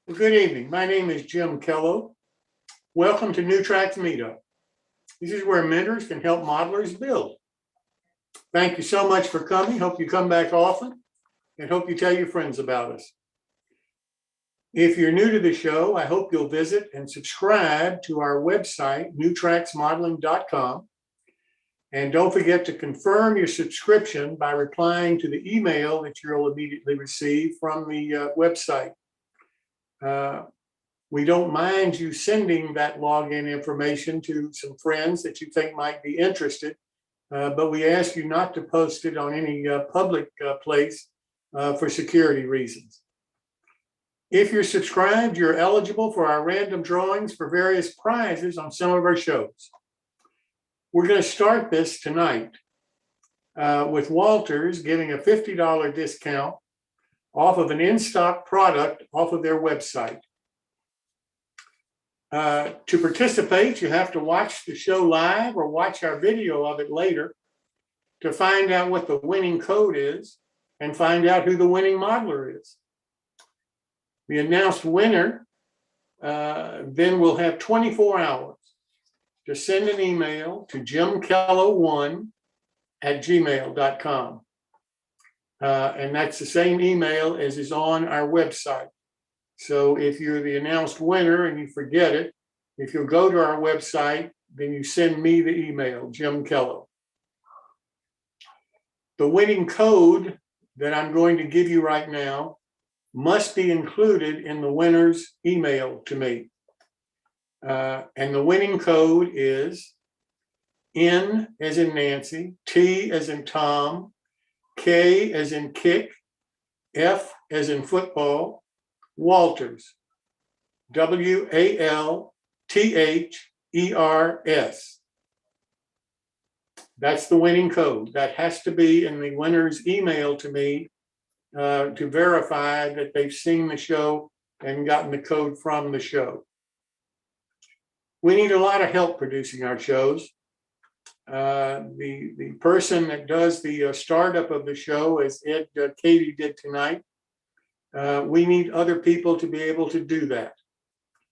Well, good evening. My name is Jim Kello. Welcome to New Tracks Meetup. This is where mentors can help modelers build. Thank you so much for coming. Hope you come back often and hope you tell your friends about us. If you're new to the show, I hope you'll visit and subscribe to our website, newtracksmodeling.com. And don't forget to confirm your subscription by replying to the email that you'll immediately receive from the website. We don't mind you sending that login information to some friends that you think might be interested, but we ask you not to post it on any public place for security reasons. If you're subscribed, you're eligible for our random drawings for various prizes on some of our shows. We're going to start this tonight with Walthers giving a $50 discount off of an in-stock product off of their website. To participate, you have to watch the show live or watch our video of it later to find out what the winning code is and find out who the winning modeler is. The announced winner then will have 24 hours to send an email to jimkello1@gmail.com. And that's the same email as is on our website. So if you're the announced winner and you forget it, if you'll go to our website, then you send me the email, Jim Kello. The winning code that I'm going to give you right now must be included in the winner's email to me. And the winning code is N as in Nancy, T as in Tom, K as in kick, F as in football, Walthers, WALTHERS. That's the winning code. That has to be in the winner's email to me to verify that they've seen the show and gotten the code from the show. We need a lot of help producing our shows. The person that does the startup of the show, as Katie did tonight, we need other people to be able to do that.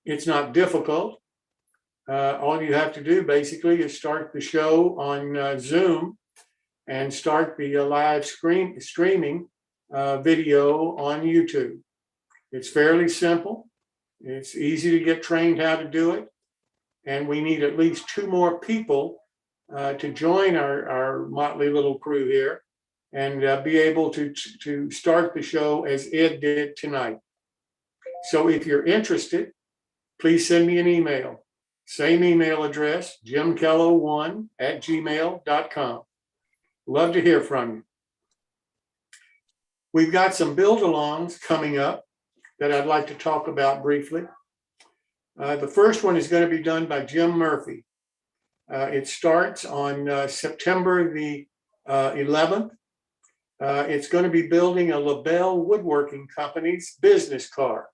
It's not difficult. All you have to do basically is start the show on Zoom and start the live streaming video on YouTube. It's fairly simple. It's easy to get trained how to do it. And we need at least 2 more people to join our motley little crew here and be able to start the show as Ed did tonight. So if you're interested, please send me an email. Same email address, jimkello1@gmail.com. Love to hear from you. We've got some build-alongs coming up that I'd like to talk about briefly. The first one is going to be done by Jim Murphy. It starts on September the 11th. It's going to be building a LaBelle Woodworking Company's business car.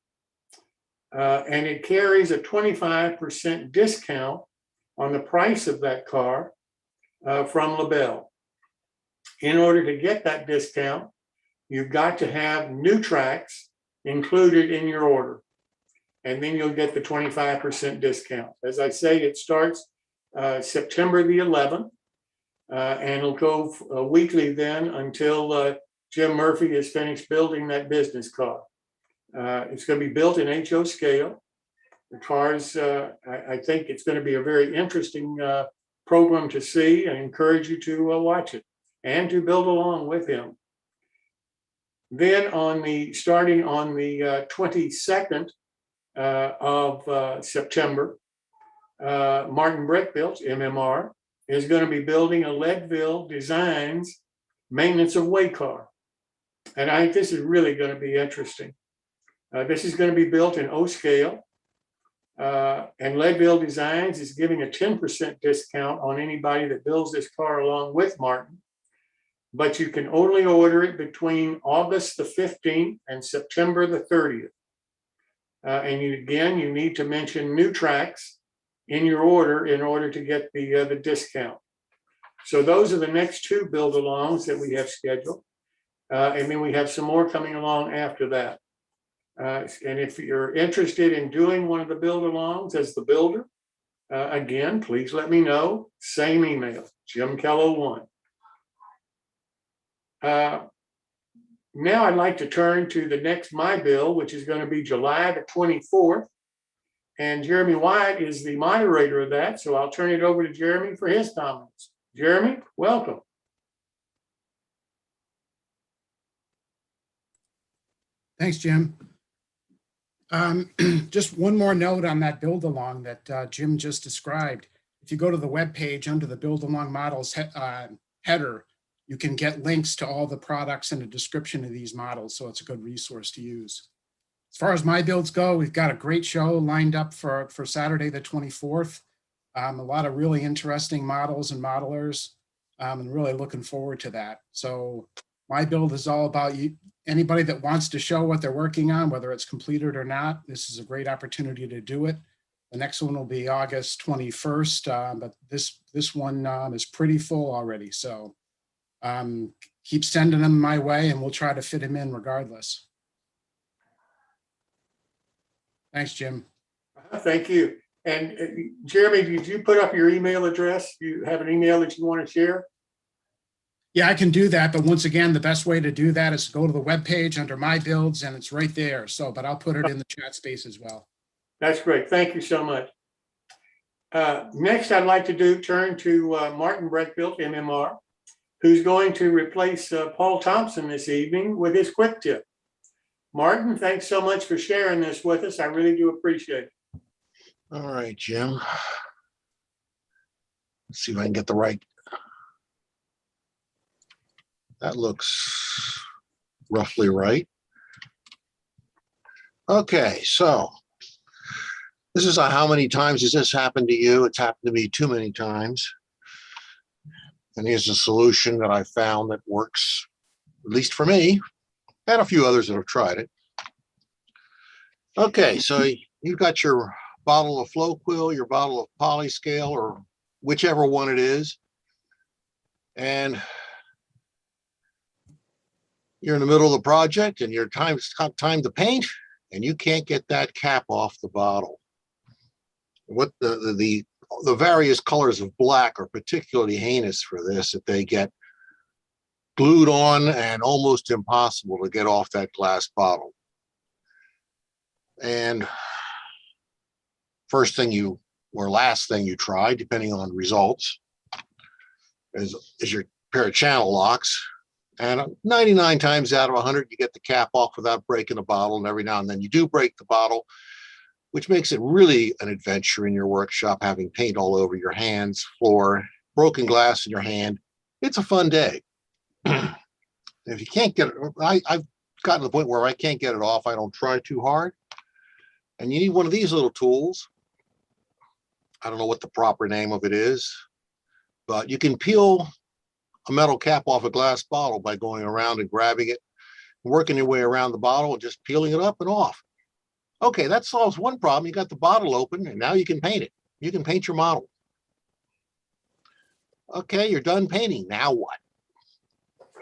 And it carries a 25% discount on the price of that car from LaBelle. In order to get that discount, you've got to have new tracks included in your order. And then you'll get the 25% discount. As I say, it starts September the 11th, and it'll go weekly then until Jim Murphy is finished building that business car. It's going to be built in HO scale. The cars, I think it's going to be a very interesting program to see, and encourage you to watch it and to build along with him. Then starting on the 22nd of September, Martin Breckbiel MMR is going to be building a Leadville Designs maintenance of way car. And I think this is really going to be interesting. This is going to be built in O scale. And Leadville Designs is giving a 10% discount on anybody that builds this car along with Martin. But you can only order it between August the 15th and September the 30th. And you need to mention new tracks in your order in order to get the discount. So those are the next 2 build-alongs that we have scheduled. And then we have some more coming along after that. And if you're interested in doing one of the build-alongs as the builder, again, please let me know. Same email, jimkello1. Now I'd like to turn to the next My Bill, which is going to be July the 24th. And Jeremy Wyatt is the moderator of that, so I'll turn it over to Jeremy for his comments. Jeremy, welcome. Thanks, Jim. Just one more note on that build along that Jim just described. If you go to the web page under the build along models header, you can get links to all the products and a description of these models, so it's a good resource to use. As far as my builds go, we've got a great show lined up for Saturday the 24th. A lot of really interesting models and modelers, and really looking forward to that. So my build is all about you. Anybody that wants to show what they're working on, whether it's completed or not, this is a great opportunity to do it. The next one will be August 21st, but this one is pretty full already. So keep sending them my way and we'll try to fit them in regardless. Thanks, Jim. Thank you. And Jeremy, did you put up your email address? Do you have an email that you want to share? Yeah, I can do that. But once again, the best way to do that is to go to the webpage under my builds and it's right there. So, but I'll put it in the chat space as well. That's great. Thank you so much. Next, I'd like to turn to Martin Breckbiel MMR, who's going to replace Paul Thompson this evening with his quick tip. Martin, thanks so much for sharing this with us. I really do appreciate it. All right, Jim. Let's see if I can get the right. That looks roughly right. Okay, so this is how many times has this happened to you? It's happened to me too many times. And here's a solution that I found that works, at least for me, and a few others that have tried it. Okay, so you've got your bottle of flow quill, your bottle of polyscale, or whichever one it is. And you're in the middle of the project and it's time to paint and you can't get that cap off the bottle. What the various colors of black are particularly heinous for this, that they get glued on and almost impossible to get off that glass bottle. And first thing or last thing you try, depending on results, is your pair of channel locks. And 99 times out of 100, you get the cap off without breaking the bottle. And every now and then you do break the bottle, which makes it really an adventure in your workshop, having paint all over your hands, floor, broken glass in your hand. It's a fun day. If you can't get it, I've gotten to the point where I can't get it off. I don't try too hard. And you need one of these little tools. I don't know what the proper name of it is, but you can peel a metal cap off a glass bottle by going around and grabbing it, working your way around the bottle and just peeling it up and off. Okay, that solves one problem. You got the bottle open and now you can paint it. You can paint your model. Okay, you're done painting. Now what?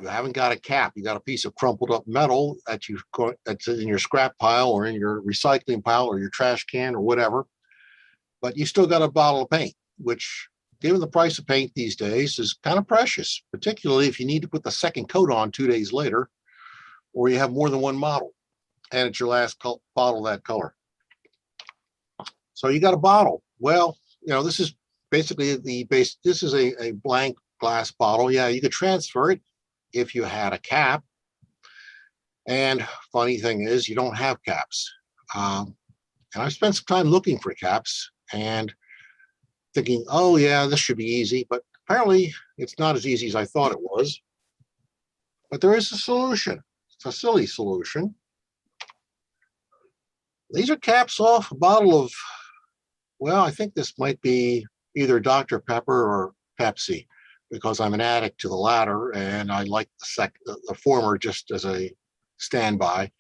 You haven't got a cap. You got a piece of crumpled up metal that's in your scrap pile or in your recycling pile or your trash can or whatever. But you still got a bottle of paint, which, given the price of paint these days, is kind of precious, particularly if you need to put the second coat on 2 days later, or you have more than one model and it's your last bottle that color. So you got a bottle. Well, this is basically this is a blank glass bottle. Yeah, you could transfer it if you had a cap. And funny thing is, you don't have caps. And I've spent some time looking for caps and thinking, oh yeah, this should be easy, but apparently it's not as easy as I thought it was. But there is a solution. It's a silly solution. These are caps off a bottle of, well, I think this might be either Dr. Pepper or Pepsi, because I'm an addict to the latter and I like the former just as a standby.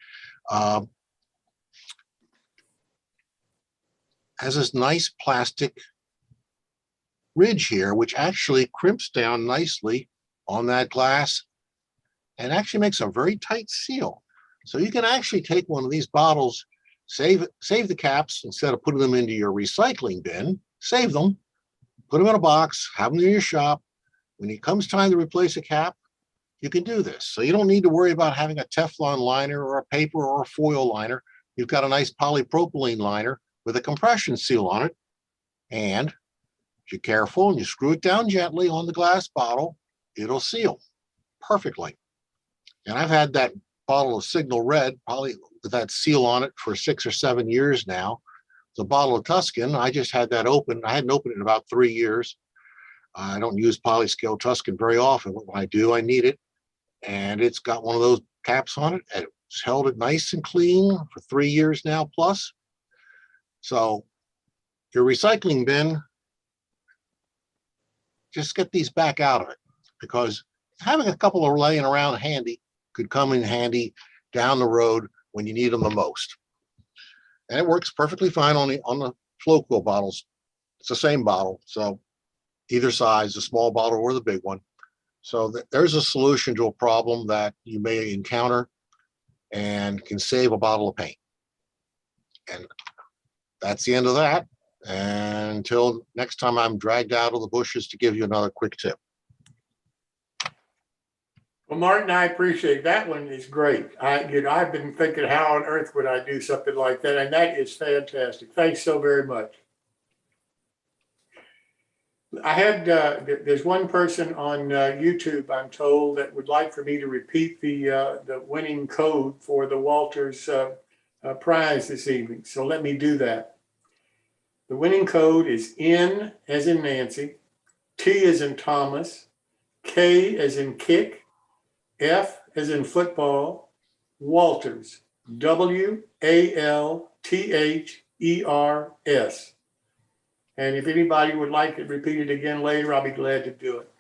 Has this nice plastic ridge here, which actually crimps down nicely on that glass and actually makes a very tight seal. So you can actually take one of these bottles, save the caps instead of putting them into your recycling bin, save them, put them in a box, have them in your shop. When it comes time to replace a cap, you can do this. So you don't need to worry about having a Teflon liner or a paper or a foil liner. You've got a nice polypropylene liner with a compression seal on it. And if you're careful and you screw it down gently on the glass bottle, it'll seal perfectly. And I've had that bottle of Signal Red, probably with that seal on it for 6 or 7 years now. It's a bottle of Tuscan. I just had that open. I hadn't opened it in about 3 years. I don't use polyscale Tuscan very often. When I do, I need it. And it's got one of those caps on it. And it's held it nice and clean for 3 years now plus. So your recycling bin, just get these back out of it, because having a couple of laying around handy could come in handy down the road when you need them the most. And it works perfectly fine on the flow cool bottles. It's the same bottle, so either size, the small bottle or the big one. So there's a solution to a problem that you may encounter and can save a bottle of paint. And that's the end of that. And until next time I'm dragged out of the bushes to give you another quick tip. Well, Martin, I appreciate that one. Is great. I've been thinking, how on earth would I do something like that? And that is fantastic. Thanks so very much. I had, there's one person on YouTube, I'm told, that would like for me to repeat the winning code for the Walthers prize this evening. So let me do that. The winning code is N as in Nancy, T as in Thomas, K as in kick, F as in football, Walthers, WALTHERS. And if anybody would like it repeated again later, I'll be glad to do it.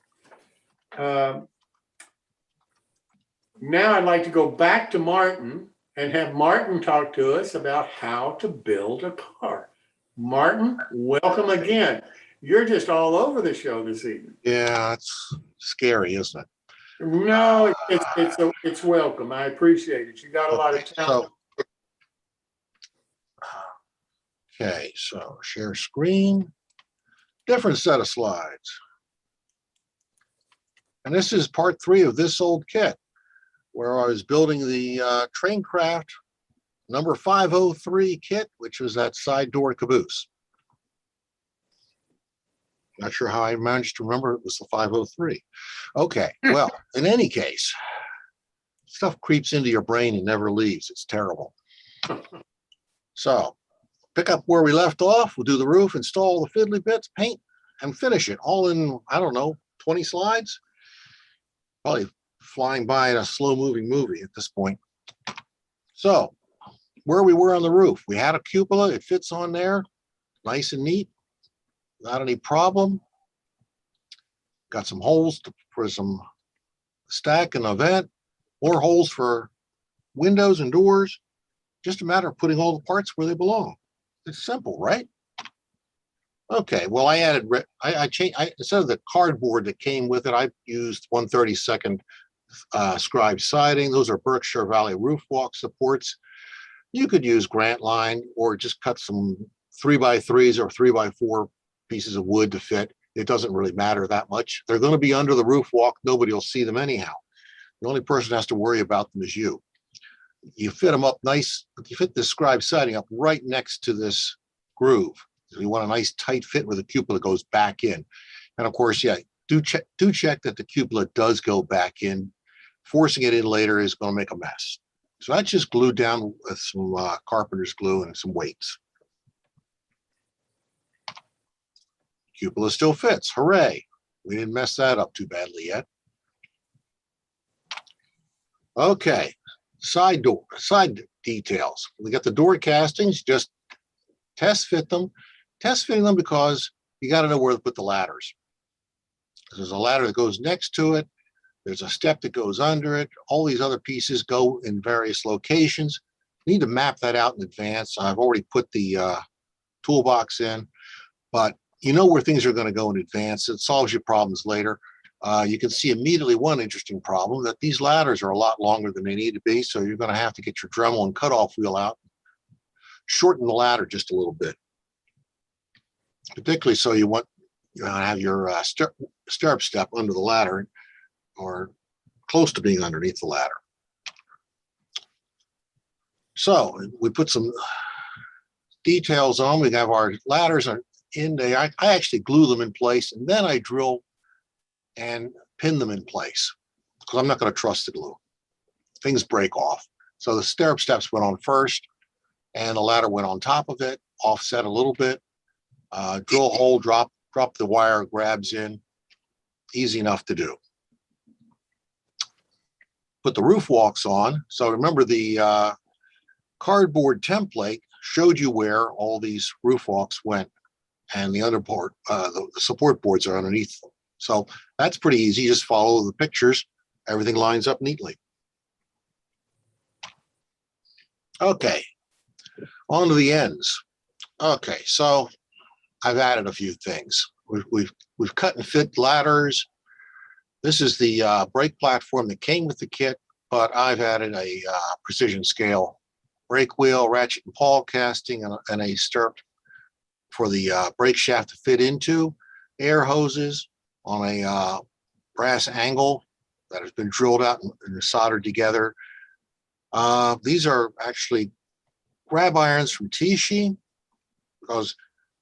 Now I'd like to go back to Martin and have Martin talk to us about how to build a car. Martin, welcome again. You're just all over the show this evening. Yeah, it's scary, isn't it? No, it's welcome. I appreciate it. You got a lot of talent. Okay, so share screen, different set of slides. And this is part 3 of this old kit, where I was building the Traincraft number 503 kit, which was that side door caboose. Not sure how I managed to remember it was the 503. Okay, well, in any case, stuff creeps into your brain and never leaves. It's terrible. So pick up where we left off. We'll do the roof, install the fiddly bits, paint, and finish it all in, I don't know, 20 slides. Probably flying by in a slow-moving movie at this point. So where we were on the roof, we had a cupola. It fits on there, nice and neat. Not any problem. Got some holes for some stack and a vent, more holes for windows and doors. Just a matter of putting all the parts where they belong. It's simple, right? Okay, well, I added, I changed, instead of the cardboard that came with it, I used 1/32 scribe siding. Those are Berkshire Valley roof walk supports. You could use Grant line or just cut some 3x3s or 3x4 pieces of wood to fit. It doesn't really matter that much. They're going to be under the roof walk. Nobody will see them anyhow. The only person who has to worry about them is you. You fit them up nice. You fit the scribe siding up right next to this groove. So you want a nice tight fit where the cupola goes back in. And of course, yeah, do check that the cupola does go back in. Forcing it in later is going to make a mess. So that's just glued down with some carpenter's glue and some weights. Cupola still fits. Hooray. We didn't mess that up too badly yet. Okay. Side details. We got the door castings. Just test fit them. Test fitting them because you got to know where to put the ladders. There's a ladder that goes next to it. There's a step that goes under it. All these other pieces go in various locations. You need to map that out in advance. I've already put the toolbox in, but you know where things are going to go in advance. It solves your problems later. You can see immediately one interesting problem, that these ladders are a lot longer than they need to be. So you're going to have to get your Dremel and cutoff wheel out, shorten the ladder just a little bit. Particularly so you want to have your stirrup step under the ladder or close to being underneath the ladder. So we put some details on. We have our ladders in there. I actually glue them in place, and then I drill and pin them in place because I'm not going to trust the glue. Things break off. So the stirrup steps went on first, and the ladder went on top of it, offset a little bit. Drill a hole, drop the wire, grabs in. Easy enough to do. Put the roof walks on. So remember the cardboard template showed you where all these roof walks went, and the underboard, the support boards are underneath them. So that's pretty easy. You just follow the pictures. Everything lines up neatly. Okay, on to the ends. Okay, so I've added a few things. We've cut and fit ladders. This is the brake platform that came with the kit, but I've added a precision scale brake wheel, ratchet and pawl casting, and a stirrup for the brake shaft to fit into, air hoses on a brass angle that has been drilled out and soldered together. These are actually grab irons from Tichy, because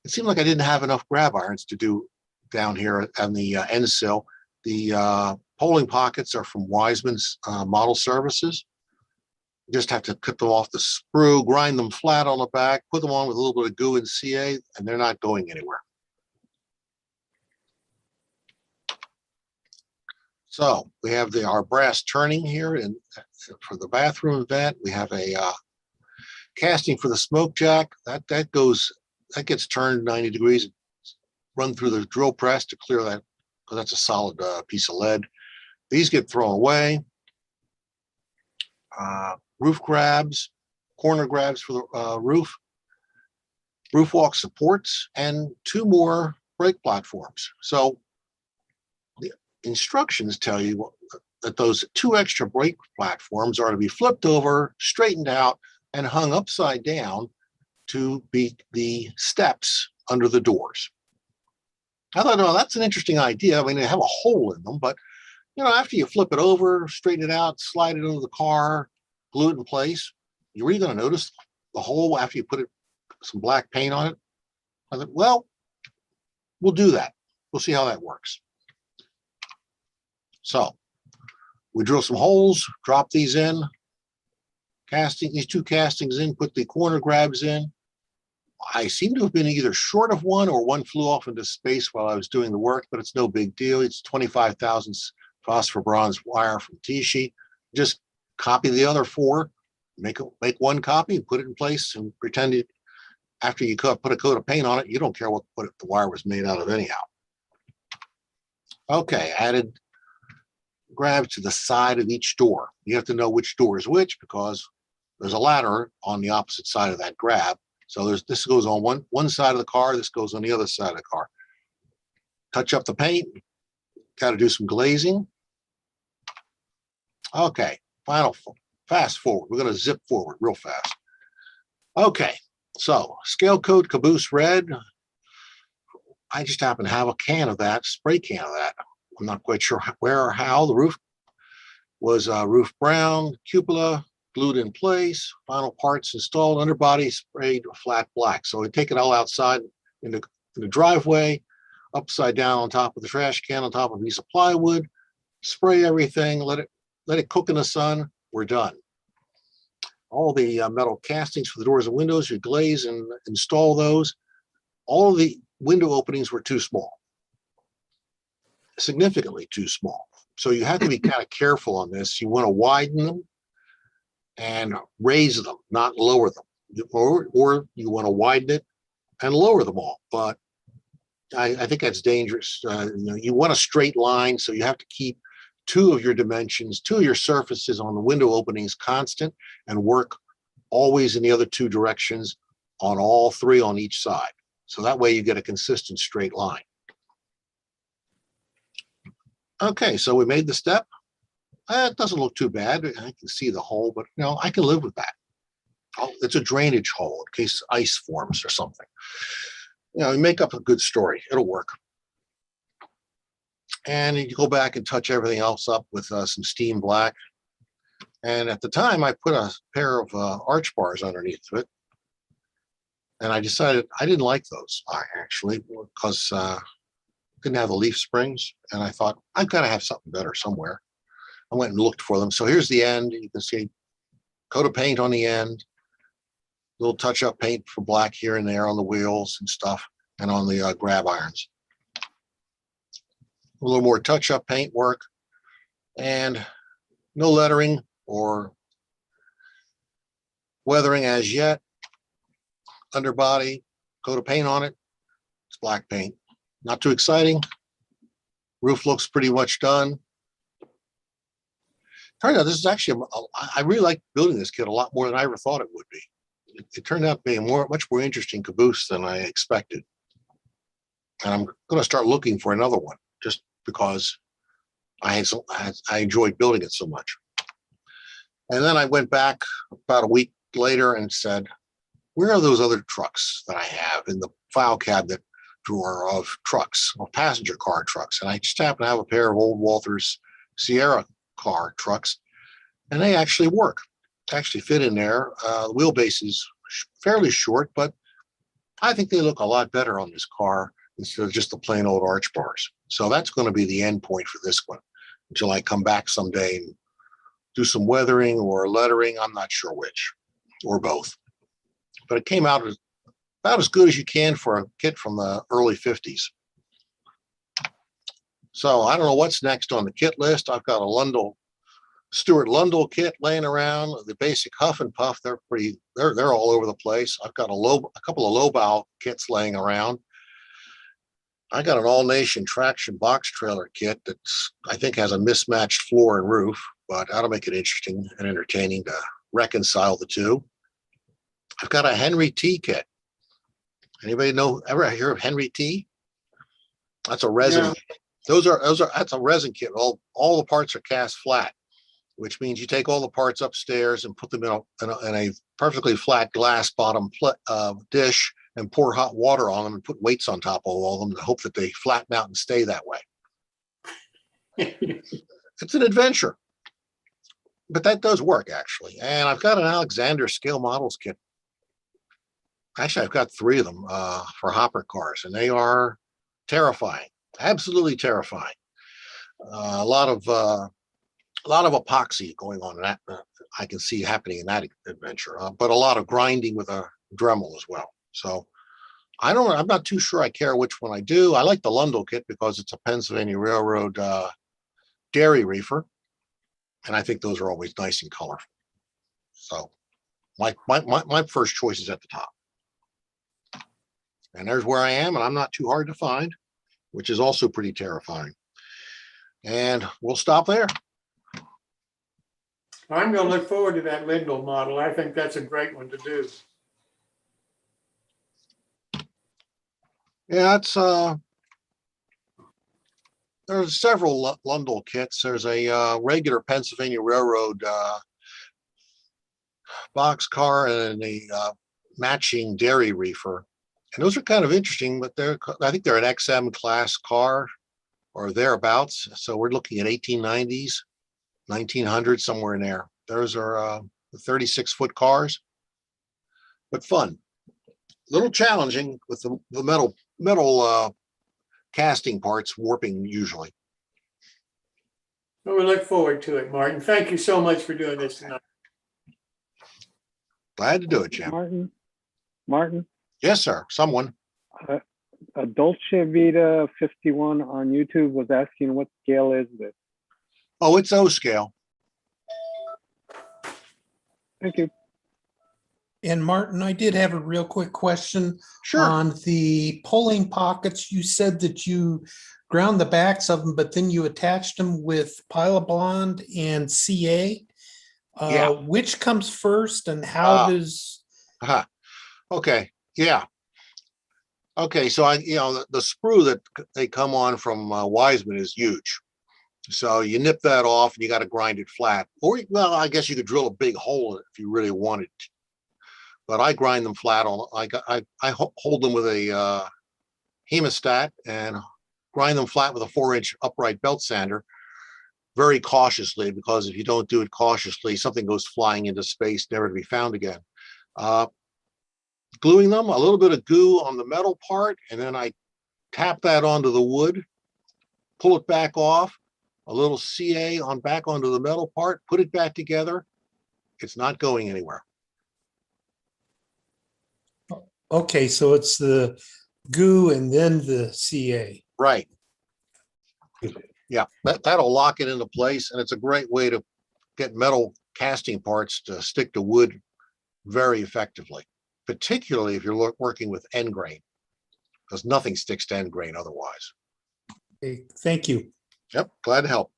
it seemed like I didn't have enough grab irons to do down here on the end sill. The polling pockets are from Wiseman's Model Services. You just have to cut them off the sprue, grind them flat on the back, put them on with a little bit of goo and CA, and they're not going anywhere. So we have our brass turning here, and for the bathroom vent, we have a casting for the smoke jack. That gets turned 90 degrees, run through the drill press to clear that, because that's a solid piece of lead. These get thrown away. Roof grabs, corner grabs for the roof walk supports, and 2 more brake platforms. So the instructions tell you that those 2 extra brake platforms are to be flipped over, straightened out, and hung upside down to be the steps under the doors. I thought, oh, that's an interesting idea. I mean, they have a hole in them, but after you flip it over, straighten it out, slide it into the car, glue it in place, you're really going to notice the hole after you put some black paint on it. I thought, well, we'll do that. We'll see how that works. So we drill some holes, drop these in, these 2 castings in, put the corner grabs in. I seem to have been either short of one or one flew off into space while I was doing the work, but it's no big deal. It's 25 thousandths phosphor bronze wire from Tichy. Just copy the other 4, make one copy and put it in place, and pretend it, after you put a coat of paint on it, you don't care what the wire was made out of anyhow. Okay, added grabs to the side of each door. You have to know which door is which, because there's a ladder on the opposite side of that grab. So this goes on one side of the car, this goes on the other side of the car. Touch up the paint, got to do some glazing. Okay, fast forward. We're going to zip forward real fast. Okay, so scale coat Caboose red. I just happen to have a can of that, spray can of that. I'm not quite sure where or how. The roof was roof brown, cupola glued in place, final parts installed, underbody sprayed flat black. So we take it all outside in the driveway, upside down on top of the trash can, on top of a piece of plywood, spray everything, let it cook in the sun. We're done. All the metal castings for the doors and windows, you glaze and install those. All of the window openings were too small, significantly too small. So you have to be kind of careful on this. You want to widen them and raise them, not lower them. Or you want to widen it and lower them all. But I think that's dangerous. You want a straight line, so you have to keep 2 of your dimensions, 2 of your surfaces on the window openings constant, and work always in the other 2 directions on all 3 on each side. So that way you get a consistent straight line. Okay, so we made the step. It doesn't look too bad. I can see the hole, but I can live with that. Oh, it's a drainage hole in case ice forms or something. You make up a good story. It'll work. And you go back and touch everything else up with some steam black. And at the time, I put a pair of arch bars underneath it. And I decided I didn't like those, actually, because didn't have the leaf springs. And I thought, I've got to have something better somewhere. I went and looked for them. So here's the end. You can see coat of paint on the end, little touch-up paint for black here and there on the wheels and stuff, and on the grab irons. A little more touch-up paint work, and no lettering or weathering as yet. Underbody, coat of paint on it. It's black paint. Not too exciting. Roof looks pretty much done. Turned out this is actually, I really like building this kit a lot more than I ever thought it would be. It turned out being much more interesting caboose than I expected. And I'm going to start looking for another one just because I enjoyed building it so much. And then I went back about a week later and said, where are those other trucks that I have in the file cabinet drawer of trucks, or passenger car trucks? And I just happen to have a pair of old Walthers Sierra car trucks, and they actually work. Actually fit in there. The wheelbase is fairly short, but I think they look a lot better on this car instead of just the plain old arch bars. So that's going to be the end point for this one until I come back someday and do some weathering or lettering. I'm not sure which, or both. But it came out about as good as you can for a kit from the early 50s. So I don't know what's next on the kit list. I've got a Stuart Lundell kit laying around. The basic Huff and Puff, they're all over the place. I've got a couple of low bow kits laying around. I got an all nation traction box trailer kit that's, I think, has a mismatched floor and roof, but that'll make it interesting and entertaining to reconcile the two. I've got a Henry T kit. Anybody ever hear of Henry T? That's a resin. No. That's a resin kit. All the parts are cast flat, which means you take all the parts upstairs and put them in a perfectly flat glass bottom dish and pour hot water on them and put weights on top of all of them to hope that they flatten out and stay that way. It's an adventure, but that does work actually. And I've got an Alexander scale models kit. Actually, I've got 3 of them for hopper cars, and they are terrifying, absolutely terrifying. A lot of epoxy going on in that. I can see happening in that adventure, but a lot of grinding with a Dremel as well. So I'm not too sure I care which one I do. I like the Lundell kit because it's a Pennsylvania Railroad dairy reefer, and I think those are always nice and colorful. So my first choice is at the top. And there's where I am, and I'm not too hard to find, which is also pretty terrifying. And we'll stop there. I'm going to look forward to that Lindell model. I think that's a great one to do. Yeah, there's several Lundell kits. There's a regular Pennsylvania Railroad box car and a matching dairy reefer. And those are kind of interesting, but I think they're an XM class car or thereabouts. So we're looking at 1890s, 1900s, somewhere in there. Those are 36-foot cars, but fun. A little challenging with the metal casting parts warping usually. Well, we look forward to it, Martin. Thank you so much for doing this tonight. Glad to do it, Jim. Martin. Yes, sir. Someone. A Dolce Vita 51 on YouTube was asking what scale is this? Oh, it's O scale. Thank you. And Martin, I did have a real quick question Sure. on the pulling pockets. You said that you ground the backs of them, but then you attached them with Pile of Blonde and CA. Yeah. Which comes first, and how does? Okay. Yeah. Okay. So the sprue that they come on from Wiseman is huge. So you nip that off and you got to grind it flat. Or, well, I guess you could drill a big hole in it if you really wanted to. But I grind them flat on, I hold them with a hemostat and grind them flat with a 4-inch upright belt sander very cautiously, because if you don't do it cautiously, something goes flying into space, never to be found again. Gluing them, a little bit of goo on the metal part, and then I tap that onto the wood, pull it back off, a little CA on back onto the metal part, put it back together. It's not going anywhere. Okay, so it's the goo and then the CA. Right. Yeah, that'll lock it into place, and it's a great way to get metal casting parts to stick to wood very effectively, particularly if you're working with end grain, because nothing sticks to end grain otherwise. Okay, thank you. Yep, glad to help.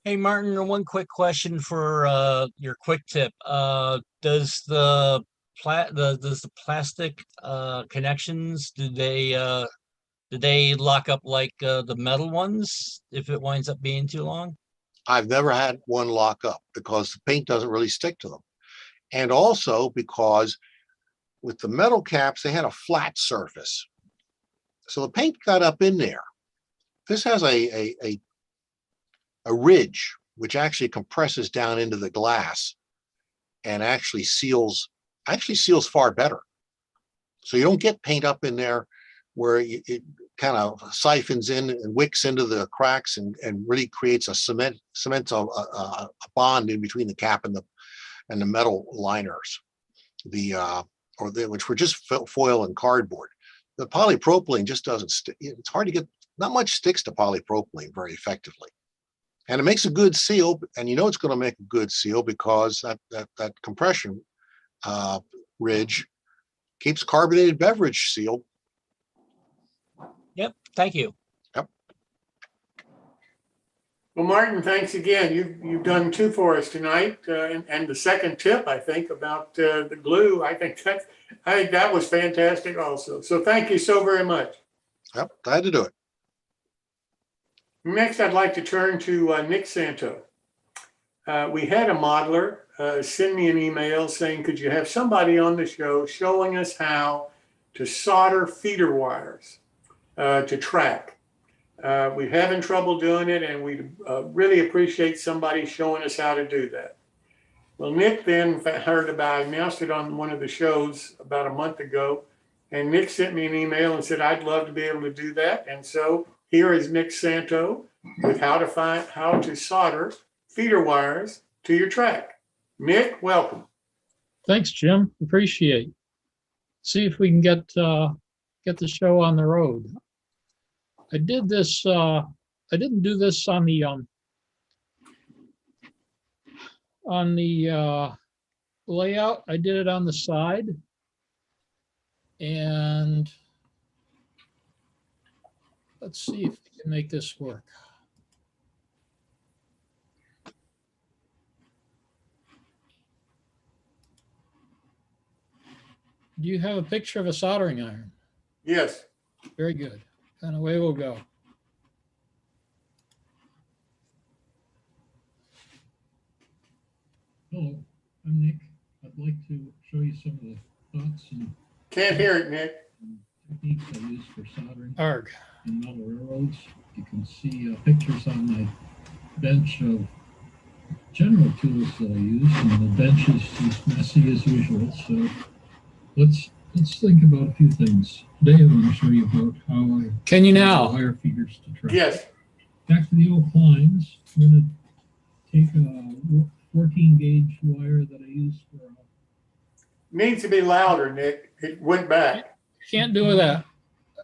Hey, Martin, one quick question for your quick tip. Does the plastic connections, do they lock up like the metal ones if it winds up being too long? I've never had one lock up because the paint doesn't really stick to them. And also because with the metal caps, they had a flat surface. So the paint got up in there. This has a ridge, which actually compresses down into the glass and actually seals far better. So you don't get paint up in there where it kind of siphons in and wicks into the cracks and really creates a cements a bond in between the cap and the metal liners, which were just foil and cardboard. The polypropylene just doesn't stick. It's hard to get, not much sticks to polypropylene very effectively. And it makes a good seal, and you know it's going to make a good seal because that compression ridge keeps carbonated beverage sealed. Yep, thank you. Yep. Well, Martin, thanks again. You've done 2 for us tonight, and the second tip, I think, about the glue. I think that was fantastic also. So thank you so very much. Yep, glad to do it. Next, I'd like to turn to Nick Santo. We had a modeler send me an email saying, could you have somebody on the show showing us how to solder feeder wires to track? We're having trouble doing it, and we really appreciate somebody showing us how to do that. Well, Nick then heard about it. I announced it on one of the shows about a month ago, and Nick sent me an email and said, I'd love to be able to do that. And so here is Nick Santo with how to solder feeder wires to your track. Nick, welcome. Thanks, Jim. Appreciate. See if we can get the show on the road. I did this. I didn't do this on the layout. I did it on the side, and let's see if we can make this work. Do you have a picture of a soldering iron? Yes. Very good. And away we'll go. Hello, I'm Nick. I'd like to show you some of the thoughts and Can't hear it, Nick. techniques I use for soldering in metal railroads. You can see pictures on my bench of general tools that I use, and the bench is as messy as usual. So let's think about a few things. Today I want to show you about how I Can you use now? wire feeders to track. Yes. Back to the old Kleins. I'm going to take a 14 gauge wire that I use for Needs to be louder, Nick. It went back. Can't do that.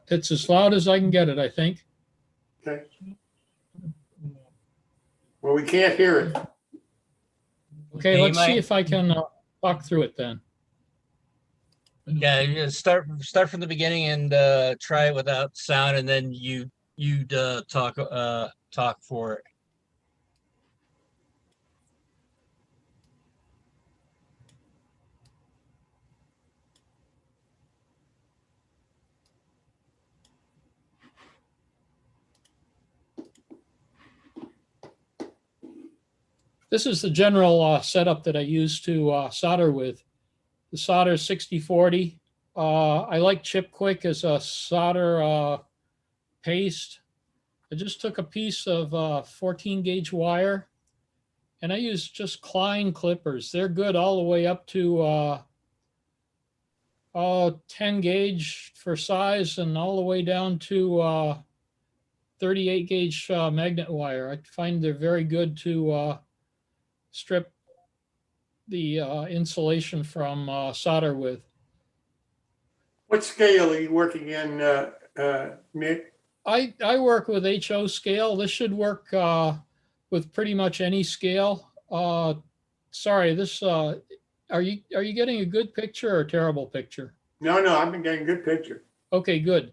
It's as loud as I can get it, I think. Okay. Well, we can't hear it. Okay, Hey, let's see Mike. if I can talk through it then. Yeah, you start from the beginning and try it without sound, and then you'd talk for it. this is the general setup that I use to solder with. The solder is 6040. I like Chip Quick as a solder paste. I just took a piece of 14 gauge wire and I use just Klein clippers. They're good all the way up to 10 gauge for size and all the way down to 38 gauge magnet wire. I find they're very good to strip the insulation from solder with. What scale are you working in, Nick? I work with HO scale. This should work with pretty much any scale. Sorry, this are you getting a good picture or a terrible picture? No, I've been getting a good picture. Okay, good.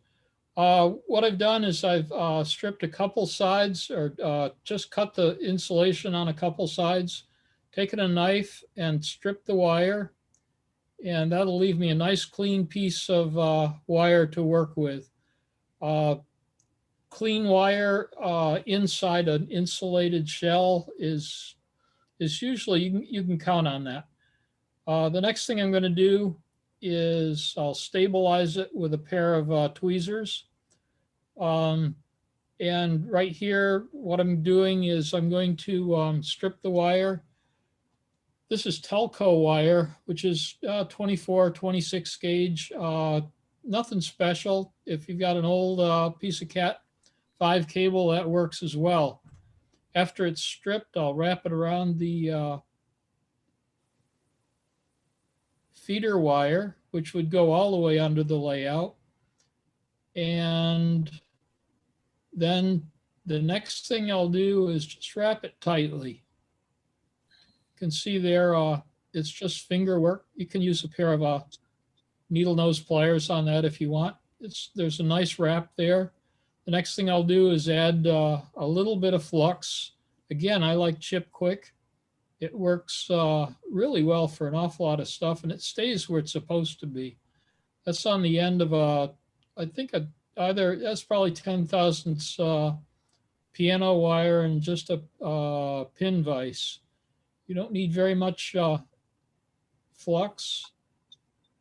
What I've done is I've stripped a couple sides or just cut the insulation on a couple sides, taken a knife and stripped the wire, and that'll leave me a nice clean piece of wire to work with. Clean wire inside an insulated shell is usually, you can count on that. The next thing I'm going to do is I'll stabilize it with a pair of tweezers. And right here, what I'm doing is I'm going to strip the wire. This is Telco wire, which is 24, 26 gauge. Nothing special. If you've got an old piece of Cat 5 cable, that works as well. After it's stripped, I'll wrap it around the feeder wire, which would go all the way under the layout. And then the next thing I'll do is just wrap it tightly. You can see there, it's just finger work. You can use a pair of needle nose pliers on that if you want. There's a nice wrap there. The next thing I'll do is add a little bit of flux. Again, I like Chip Quick. It works really well for an awful lot of stuff, and it stays where it's supposed to be. That's on the end of I think that's probably 10 thousandths piano wire and just a pin vise. You don't need very much flux.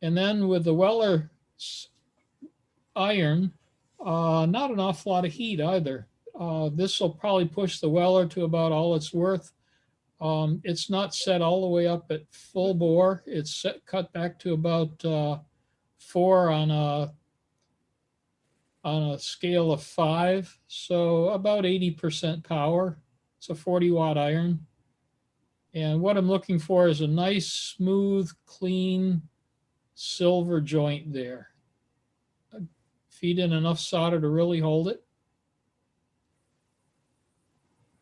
And then with the Weller iron, not an awful lot of heat either. This will probably push the Weller to about all it's worth. It's not set all the way up at full bore. It's cut back to about 4 on a scale of 5. So about 80% power. It's a 40-watt iron. And what I'm looking for is a nice, smooth, clean silver joint there. Feed in enough solder to really hold it.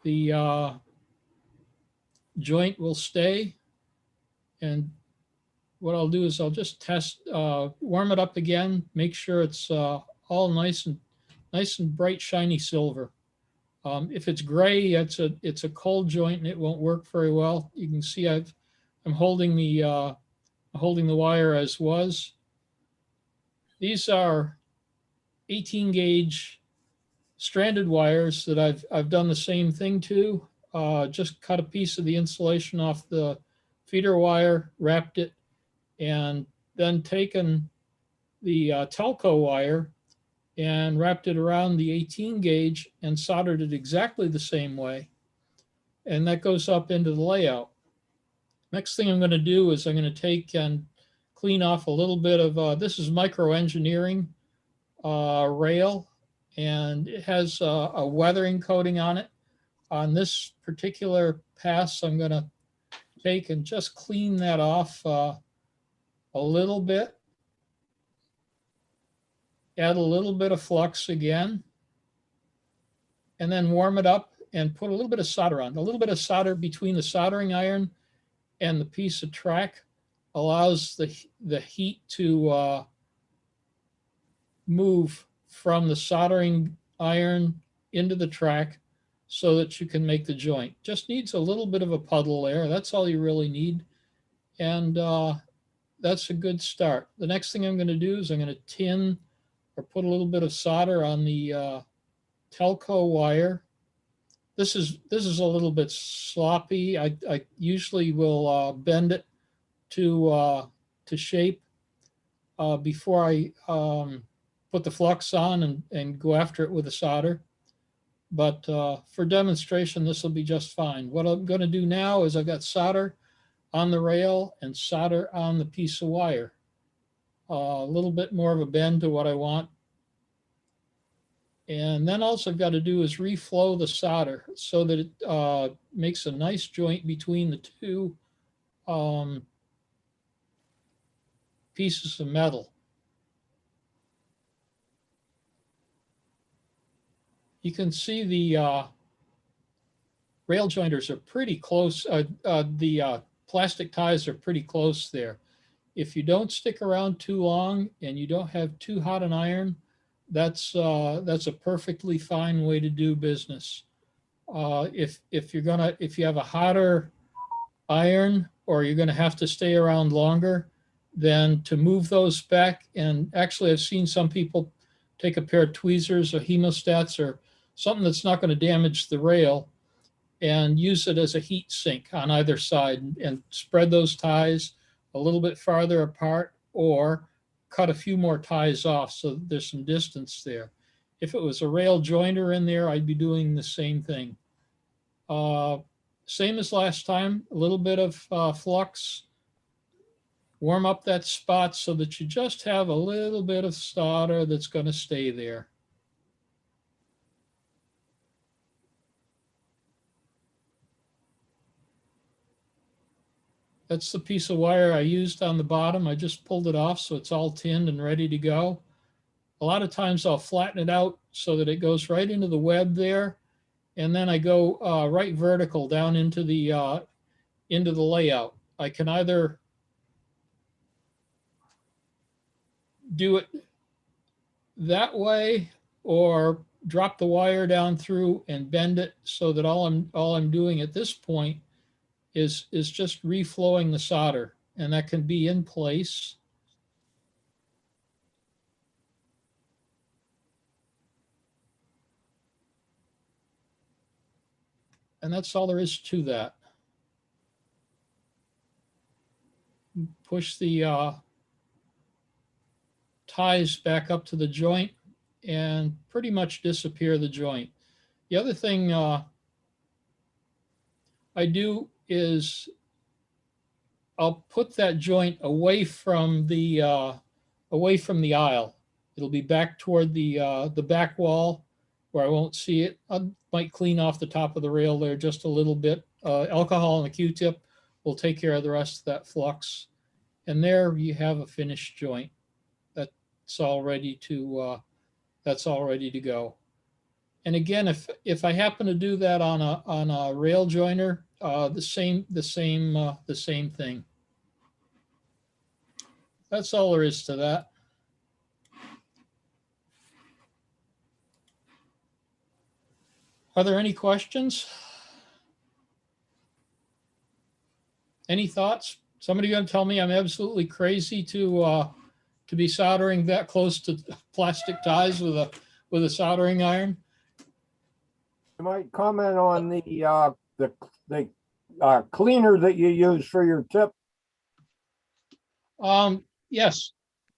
The joint will stay. And what I'll do is I'll just test, warm it up again, make sure it's all nice and bright, shiny silver. If it's gray, it's a cold joint and it won't work very well. You can see I'm holding the wire as was. These are 18 gauge stranded wires that I've done the same thing to. Just cut a piece of the insulation off the feeder wire, wrapped it, and then taken the Telco wire and wrapped it around the 18 gauge and soldered it exactly the same way. And that goes up into the layout. Next thing I'm going to do is I'm going to take and clean off a little bit of, this is micro engineering rail, and it has a weathering coating on it. On this particular pass, I'm going to take and just clean that off a little bit. Add a little bit of flux again, and then warm it up and put a little bit of solder on. A little bit of solder between the soldering iron and the piece of track allows the heat to move from the soldering iron into the track so that you can make the joint. Just needs a little bit of a puddle there. That's all you really need. And that's a good start. The next thing I'm going to do is I'm going to tin or put a little bit of solder on the Telco wire. this is a little bit sloppy. I usually will bend it to shape before I put the flux on and go after it with a solder. But for demonstration, this will be just fine. What I'm going to do now is I've got solder on the rail and solder on the piece of wire. A little bit more of a bend to what I want. And then all I've got to do is reflow the solder so that it makes a nice joint between the two pieces of metal. You can see the rail jointers are pretty close. The plastic ties are pretty close there. If you don't stick around too long and you don't have too hot an iron, that's a perfectly fine way to do business. If you have a hotter iron or you're gonna have to stay around longer, then to move those back, and actually I've seen some people take a pair of tweezers or hemostats or something that's not gonna damage the rail and use it as a heat sink on either side and spread those ties a little bit farther apart or cut a few more ties off so there's some distance there. If it was a rail joiner in there, I'd be doing the same thing. Same as last time, a little bit of flux. Warm up that spot so that you just have a little bit of solder that's going to stay there. That's the piece of wire I used on the bottom. I just pulled it off so it's all tinned and ready to go. A lot of times I'll flatten it out so that it goes right into the web there. And then I go right vertical down into the layout. I can either do it that way or drop the wire down through and bend it so that all I'm doing at this point is just reflowing the solder, and that can be in place. And that's all there is to that. Push the ties back up to the joint and pretty much disappear the joint. The other thing I do is I'll put that joint away from the aisle. It'll be back toward the back wall where I won't see it. I might clean off the top of the rail there just a little bit. Alcohol and a Q-tip will take care of the rest of that flux. And there you have a finished joint. That's all ready to go. And again, if I happen to do that on a rail joiner, the same thing. That's all there is to that. Are there any questions? Any thoughts? Somebody going to tell me I'm absolutely crazy to be soldering that close to plastic ties with a soldering iron? You might comment on the cleaner that you use for your tip. Yes,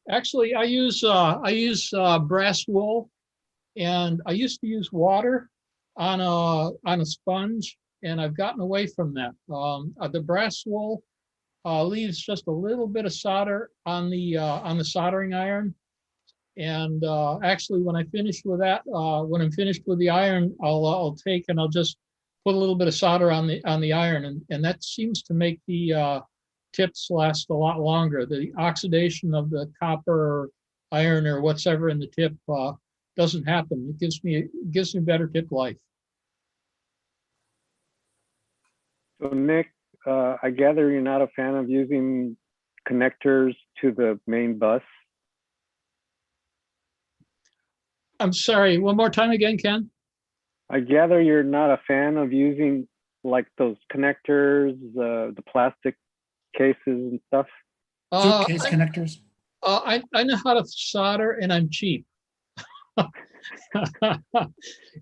actually, I use brass wool, and I used to use water on a sponge, and I've gotten away from that. The brass wool leaves just a little bit of solder on the soldering iron, and actually, when I finish with that, when I'm finished with the iron, I'll take and I'll just put a little bit of solder on the iron, and that seems to make the tips last a lot longer. The oxidation of the copper or iron or whatever in the tip doesn't happen. It gives me better tip life. So Nick, I gather you're not a fan of using connectors to the main bus. I'm sorry, one more time again, Ken? I gather you're not a fan of using like those connectors, the plastic cases and stuff. Suitcase connectors. I know how to solder, and I'm cheap.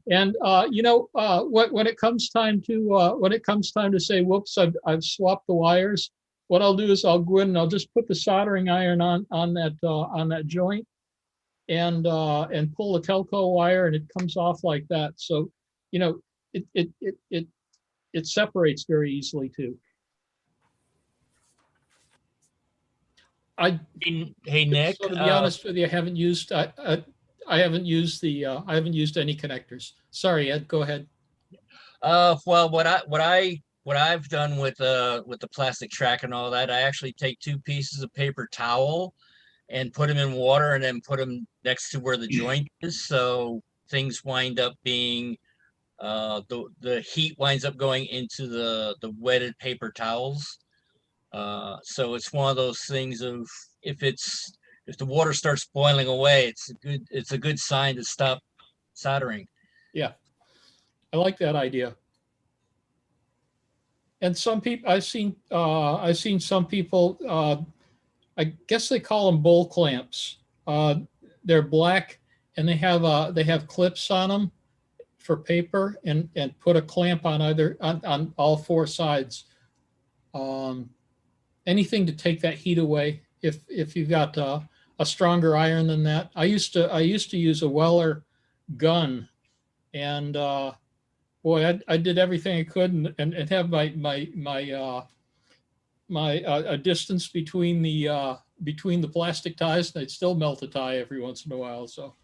And when it comes time to say, whoops, I've swapped the wires, what I'll do is I'll go in and I'll just put the soldering iron on that joint and pull the telco wire, and it comes off like that. So, it separates very easily too. Hey, Nick. So to be honest with you, I haven't used any connectors. Sorry, Ed, go ahead. Well, what I've done with the plastic track and all that, I actually take 2 pieces of paper towel and put them in water and then put them next to where the joint is. So things wind up being, the heat winds up going into the wetted paper towels. So it's one of those things of if the water starts boiling away, it's a good sign to stop soldering. Yeah, I like that idea. And some people I've seen some people, I guess they call them bowl clamps. They're black and they have clips on them for paper, and put a clamp on on all 4 sides. Anything to take that heat away. If you've got a stronger iron than that, I used to use a Weller gun, and boy, I did everything I could and have a distance between the plastic ties, and I'd still melt a tie every once in a while. So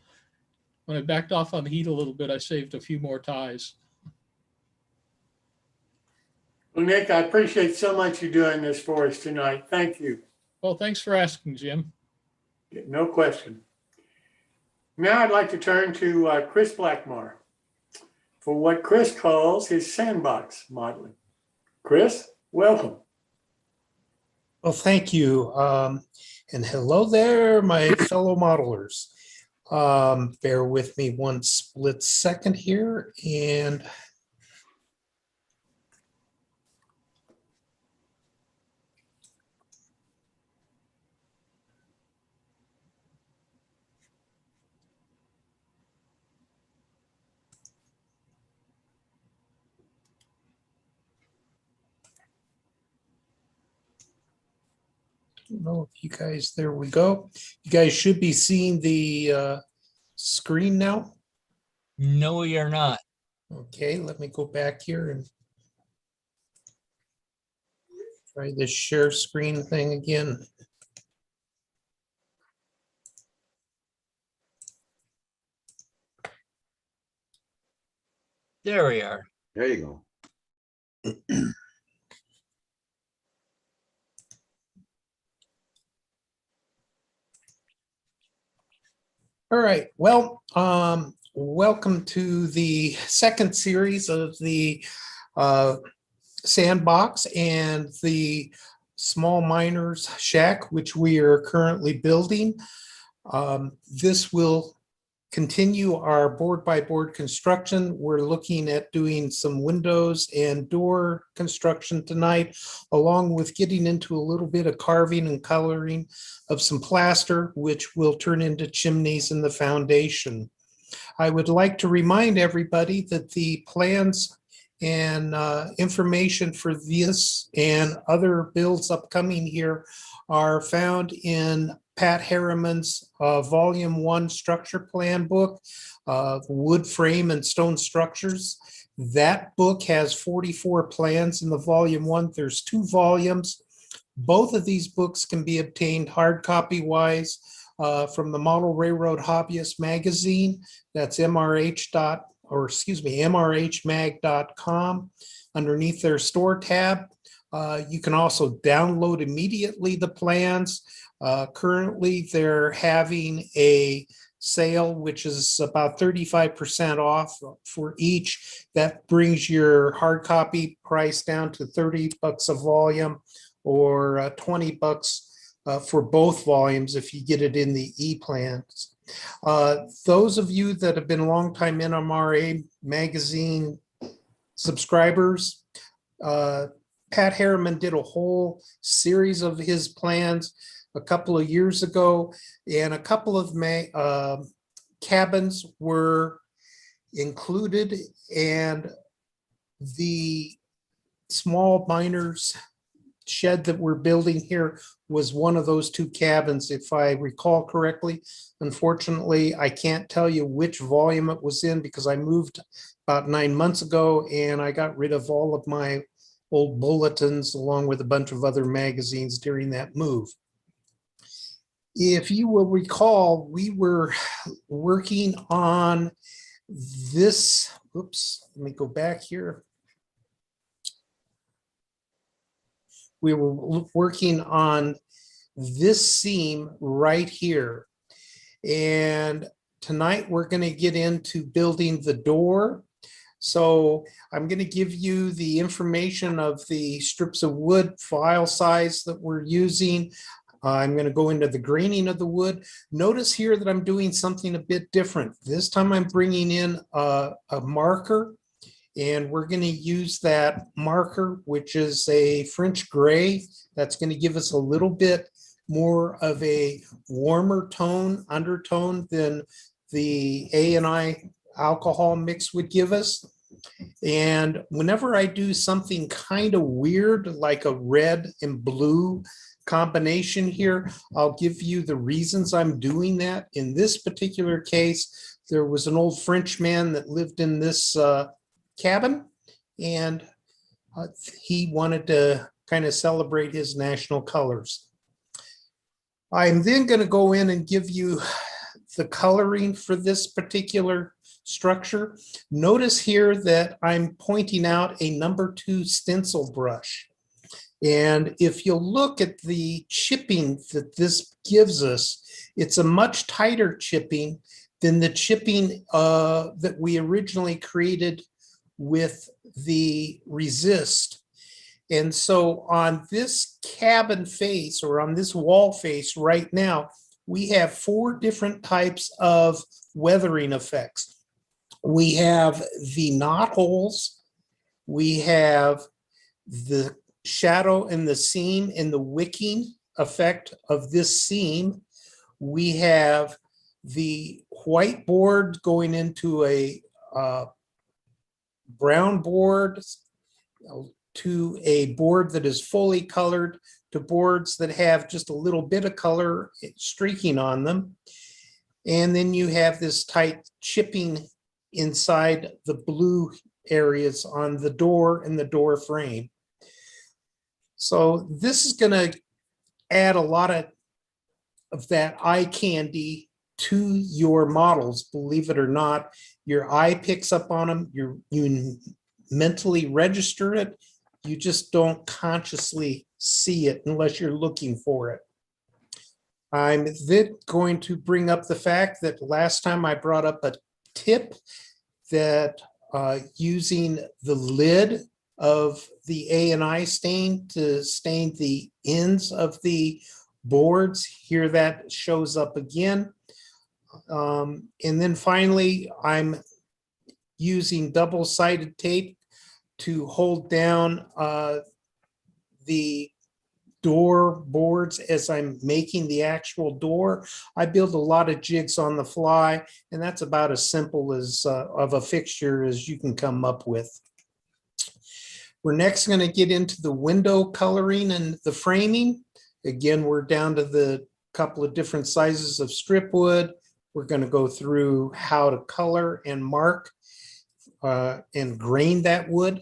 when I backed off on the heat a little bit, I saved a few more ties. Well, Nick, I appreciate so much you doing this for us tonight. Thank you. Well, thanks for asking, Jim. No question. Now I'd like to turn to Kris Blackmarr for what Kris calls his sandbox modeling. Kris, welcome. Well, thank you. And hello there, my fellow modelers. Bear with me one split second here, and I don't know if you guys, there we go. You guys should be seeing the screen now. No, you're not. Okay, let me go back here and try this share screen thing again. There we are. There you go. All right, well, welcome to the second series of the sandbox and the small miners shack, which we are currently building. This will continue our board by board construction. We're looking at doing some windows and door construction tonight, along with getting into a little bit of carving and coloring of some plaster, which will turn into chimneys in the foundation. I would like to remind everybody that the plans and information for this and other builds upcoming here are found in Pat Harriman's Volume 1 Structure Plan book, Wood Frame and Stone Structures. That book has 44 plans in the Volume 1. There's 2 volumes. Both of these books can be obtained hard copy wise from the Model Railroad Hobbyist magazine. That's mrhmag.com underneath their store tab. You can also download immediately the plans. Currently, they're having a sale, which is about 35% off for each. That brings your hard copy price down to $30 a volume, or $20 for both volumes if you get it in the e-plans. Those of you that have been longtime NMRA magazine subscribers, Pat Harriman did a whole series of his plans a couple of years ago, and a couple of cabins were included, and the small miners shed that we're building here was one of those 2 cabins, if I recall correctly. Unfortunately, I can't tell you which volume it was in because I moved about 9 months ago and I got rid of all of my old bulletins along with a bunch of other magazines during that move. If you will recall, we were working on this, oops, let me go back here. We were working on this seam right here. And tonight we're going to get into building the door. So I'm going to give you the information of the strips of wood file size that we're using. I'm going to go into the graining of the wood. Notice here that I'm doing something a bit different. This time I'm bringing in a marker, and we're going to use that marker, which is a French gray. That's going to give us a little bit more of a warmer tone, undertone than the A&I alcohol mix would give us. And whenever I do something kind of weird, like a red and blue combination here, I'll give you the reasons I'm doing that. In this particular case, there was an old Frenchman that lived in this cabin, and he wanted to kind of celebrate his national colors. I'm then going to go in and give you the coloring for this particular structure. Notice here that I'm pointing out a number 2 stencil brush. And if you'll look at the chipping that this gives us, it's a much tighter chipping than the chipping that we originally created with the resist. And so on this cabin face, or on this wall face right now, we have 4 different types of weathering effects. We have the knot holes, we have the shadow and the seam and the wicking effect of this seam. We have the white board going into a brown board, to a board that is fully colored, to boards that have just a little bit of color streaking on them. And then you have this tight chipping inside the blue areas on the door and the door frame. So this is going to add a lot of that eye candy to your models. Believe it or not, your eye picks up on them. You mentally register it. You just don't consciously see it unless you're looking for it. I'm then going to bring up the fact that last time I brought up a tip that using the lid of the A&I stain to stain the ends of the boards. Here that shows up again. And then finally, I'm using double-sided tape to hold down the door boards as I'm making the actual door. I build a lot of jigs on the fly, and that's about as simple as of a fixture as you can come up with. We're next going to get into the window coloring and the framing. Again, we're down to the couple of different sizes of strip wood. We're going to go through how to color and mark and grain that wood.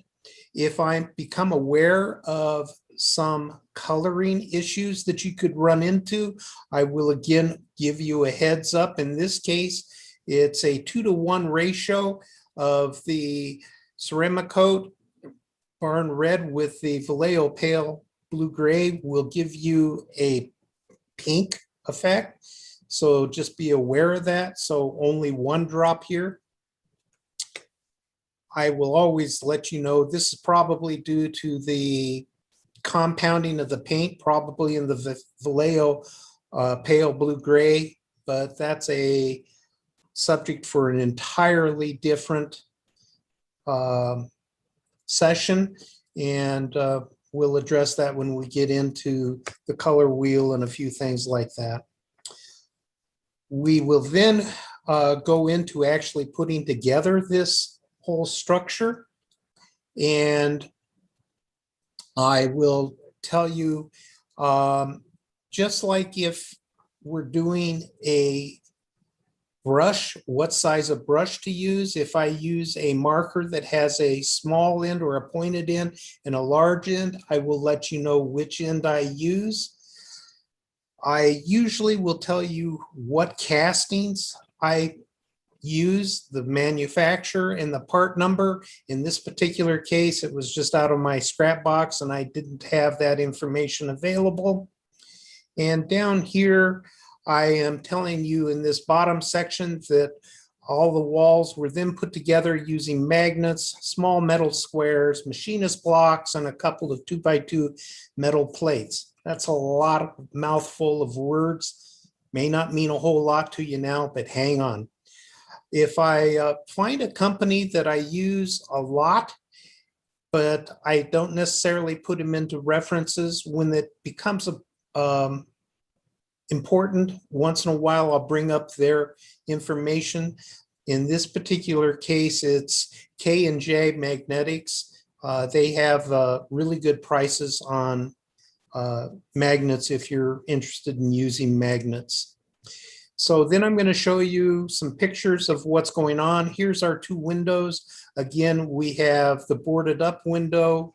If I become aware of some coloring issues that you could run into, I will again give you a heads up. In this case, it's a 2-to-1 ratio of the ceramic coat barn red with the Vallejo pale blue gray will give you a pink effect. So just be aware of that. So only 1 drop here. I will always let you know this is probably due to the compounding of the paint, probably in the Vallejo pale blue gray, but that's a subject for an entirely different session, and we'll address that when we get into the color wheel and a few things like that. We will then go into actually putting together this whole structure. And I will tell you, just like if we're doing a brush, what size of brush to use. If I use a marker that has a small end or a pointed end and a large end, I will let you know which end I use. I usually will tell you what castings I use, the manufacturer and the part number. In this particular case, it was just out of my scrap box and I didn't have that information available. And down here, I am telling you in this bottom section that all the walls were then put together using magnets, small metal squares, machinist blocks, and a couple of 2x2 metal plates. That's a lot of mouthful of words. May not mean a whole lot to you now, but hang on. If I find a company that I use a lot, but I don't necessarily put them into references, when it becomes important, once in a while, I'll bring up their information. In this particular case, it's K&J Magnetics. They have really good prices on magnets if you're interested in using magnets. So then I'm going to show you some pictures of what's going on. Here's our two windows. Again, we have the boarded up window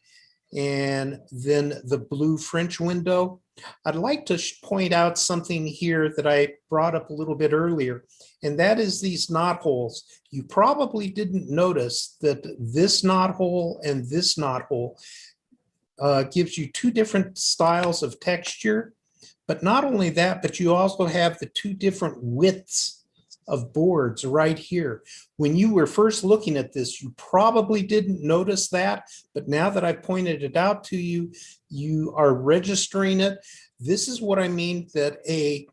and then the blue French window. I'd like to point out something here that I brought up a little bit earlier, and that is these knot holes. You probably didn't notice that this knot hole and this knot hole gives you two different styles of texture. But not only that, but you also have the two different widths of boards right here. When you were first looking at this, you probably didn't notice that, but now that I pointed it out to you, you are registering it. This is what I mean, that a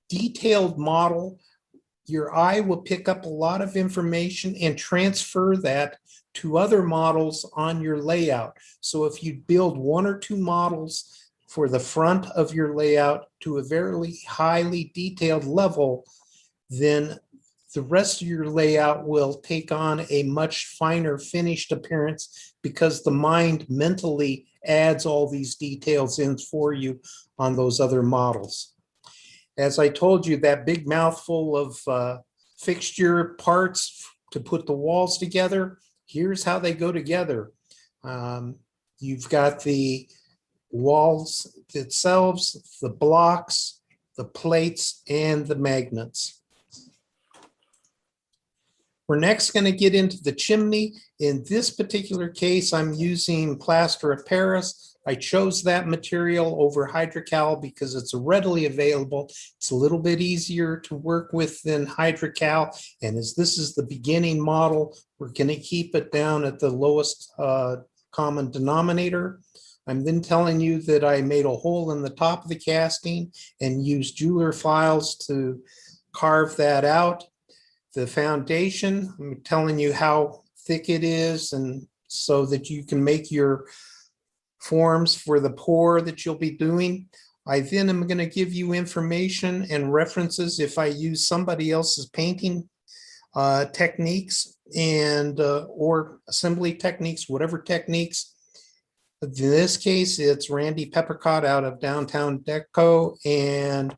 detailed model, your eye will pick up a lot of information and transfer that to other models on your layout. So if you build one or two models for the front of your layout to a very highly detailed level, then the rest of your layout will take on a much finer finished appearance because the mind mentally adds all these details in for you on those other models. As I told you, that big mouthful of fixture parts to put the walls together, here's how they go together. You've got the walls themselves, the blocks, the plates, and the magnets. We're next going to get into the chimney. In this particular case, I'm using plaster of Paris. I chose that material over hydrocal because it's readily available. It's a little bit easier to work with than hydrocal. And as this is the beginning model, we're going to keep it down at the lowest common denominator. I'm then telling you that I made a hole in the top of the casting and used jeweler files to carve that out. The foundation, I'm telling you how thick it is, and so that you can make your forms for the pour that you'll be doing. I then am going to give you information and references if I use somebody else's painting techniques and or assembly techniques, whatever techniques. In this case, it's Randy Peppercott out of Downtown Deco, and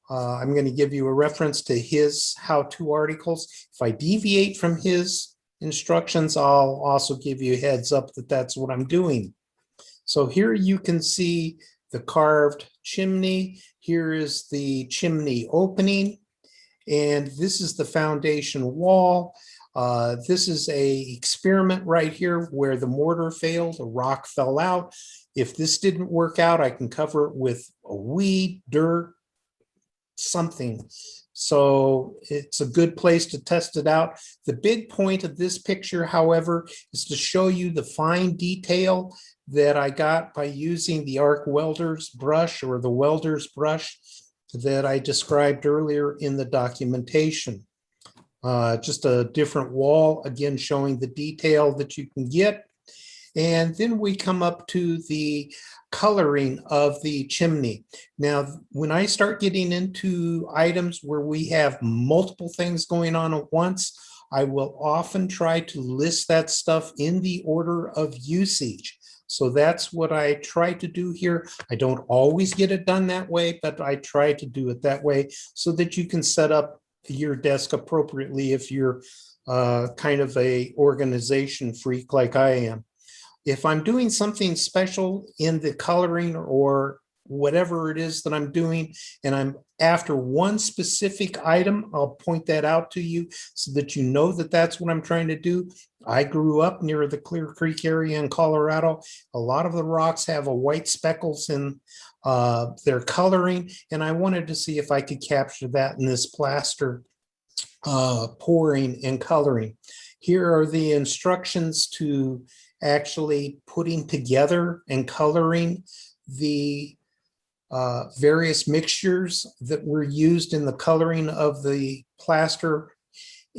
I'm going to give you a reference to his how-to articles. If I deviate from his instructions, I'll also give you a heads up that that's what I'm doing. So here you can see the carved chimney. Here is the chimney opening, and this is the foundation wall. This is a experiment right here where the mortar failed, a rock fell out. If this didn't work out, I can cover it with a weed, dirt, something. So it's a good place to test it out. The big point of this picture, however, is to show you the fine detail that I got by using the arc welder's brush or the welder's brush that I described earlier in the documentation. Just a different wall, again, showing the detail that you can get. And then we come up to the coloring of the chimney. Now, when I start getting into items where we have multiple things going on at once, I will often try to list that stuff in the order of usage. So that's what I try to do here. I don't always get it done that way, but I try to do it that way so that you can set up your desk appropriately if you're kind of a organization freak like I am. If I'm doing something special in the coloring or whatever it is that I'm doing, and I'm after one specific item, I'll point that out to you so that you know that that's what I'm trying to do. I grew up near the Clear Creek area in Colorado. A lot of the rocks have a white speckles in their coloring, and I wanted to see if I could capture that in this plaster pouring and coloring. Here are the instructions to actually putting together and coloring the various mixtures that were used in the coloring of the plaster.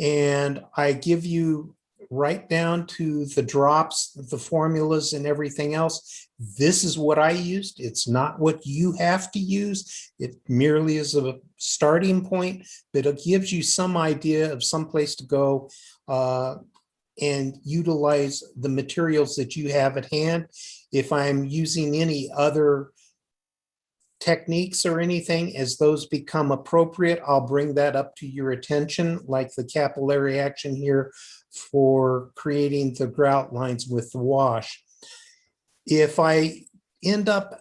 And I give you right down to the drops, the formulas and everything else. This is what I used. It's not what you have to use. It merely is a starting point, but it gives you some idea of some place to go and utilize the materials that you have at hand. If I'm using any other techniques or anything, as those become appropriate, I'll bring that up to your attention, like the capillary action here for creating the grout lines with the wash. If I end up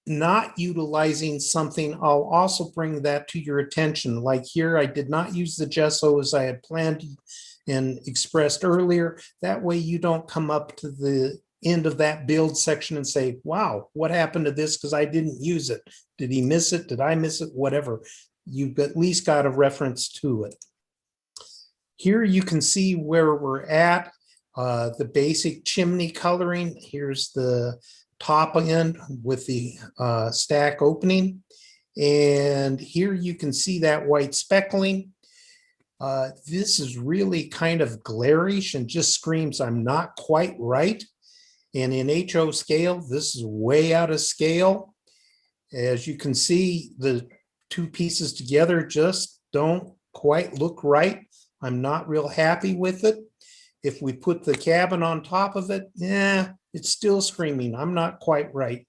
not utilizing something, I'll also bring that to your attention. Like here, I did not use the gesso as I had planned and expressed earlier. That way you don't come up to the end of that build section and say, wow, what happened to this? Because I didn't use it. Did he miss it? Did I miss it? Whatever. You've at least got a reference to it. Here you can see where we're at, the basic chimney coloring. Here's the top end with the stack opening. And here you can see that white speckling. This is really kind of glarish and just screams, I'm not quite right. And in HO scale, this is way out of scale. As you can see, the two pieces together just don't quite look right. I'm not real happy with it. If we put the cabin on top of it, it's still screaming, I'm not quite right.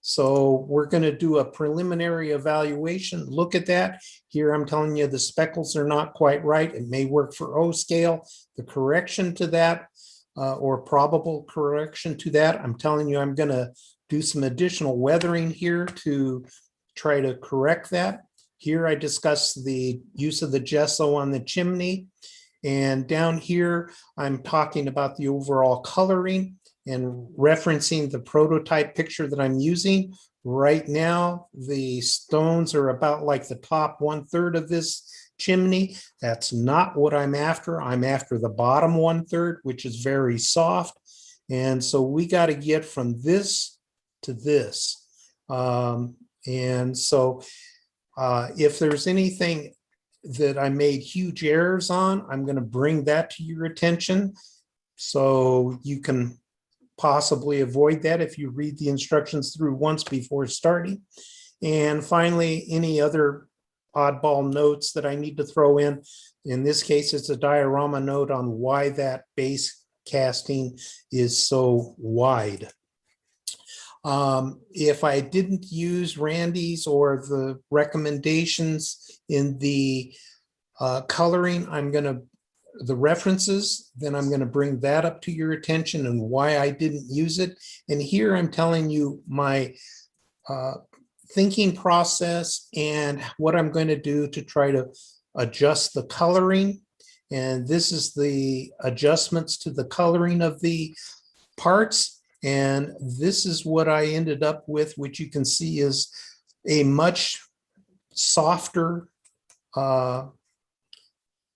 So we're going to do a preliminary evaluation. Look at that. Here I'm telling you the speckles are not quite right. It may work for O scale. The correction to that or probable correction to that, I'm telling you I'm going to do some additional weathering here to try to correct that. Here I discussed the use of the gesso on the chimney. And down here, I'm talking about the overall coloring and referencing the prototype picture that I'm using. Right now, the stones are about like the top 1/3 of this chimney. That's not what I'm after. I'm after the bottom 1/3, which is very soft. And so we got to get from this to this. And so if there's anything that I made huge errors on, I'm going to bring that to your attention so you can possibly avoid that if you read the instructions through once before starting. And finally, any other oddball notes that I need to throw in. In this case, it's a diorama note on why that base casting is so wide. If I didn't use Randy's or the recommendations in the coloring, the references, then I'm going to bring that up to your attention and why I didn't use it. And here I'm telling you my thinking process and what I'm going to do to try to adjust the coloring. And this is the adjustments to the coloring of the parts. And this is what I ended up with, which you can see is a much softer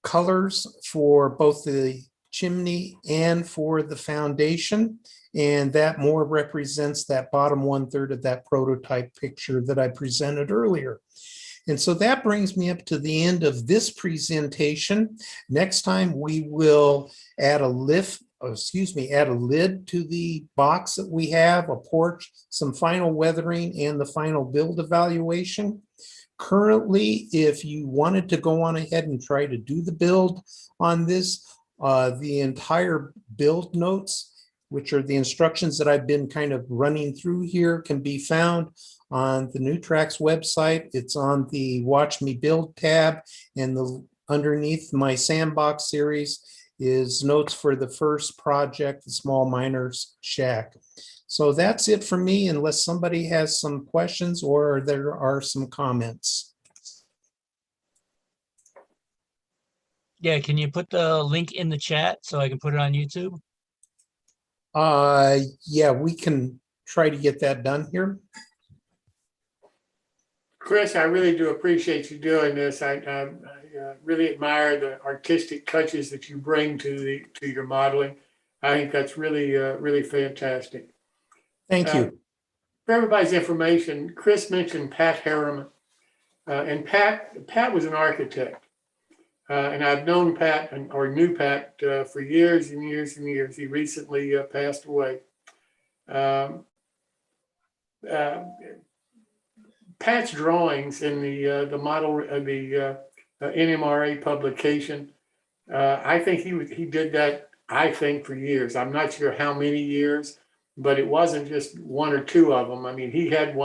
colors for both the chimney and for the foundation. And that more represents that bottom 1/3 of that prototype picture that I presented earlier. And so that brings me up to the end of this presentation. Next time we will add a lift add a lid to the box that we have, a porch, some final weathering, and the final build evaluation. Currently, if you wanted to go on ahead and try to do the build on this, the entire build notes, which are the instructions that I've been kind of running through here, can be found on the NewTrax website. It's on the Watch Me Build tab, and underneath my Sandbox series is notes for the first project, the Small Miners Shack. So that's it for me, unless somebody has some questions or there are some comments. Yeah, can you put the link in the chat so I can put it on YouTube? Yeah, we can try to get that done here. Kris, I really do appreciate you doing this. I really admire the artistic touches that you bring to your modeling. I think that's really fantastic. Thank you. For everybody's information, Kris mentioned Pat Harriman, and Pat was an architect, and I've known Pat or knew Pat for years and years and years. He recently passed away. Pat's drawings in the model the NMRA publication, I think he did that, I think, for years. I'm not sure how many years, but it wasn't just one or two of them. I mean, he had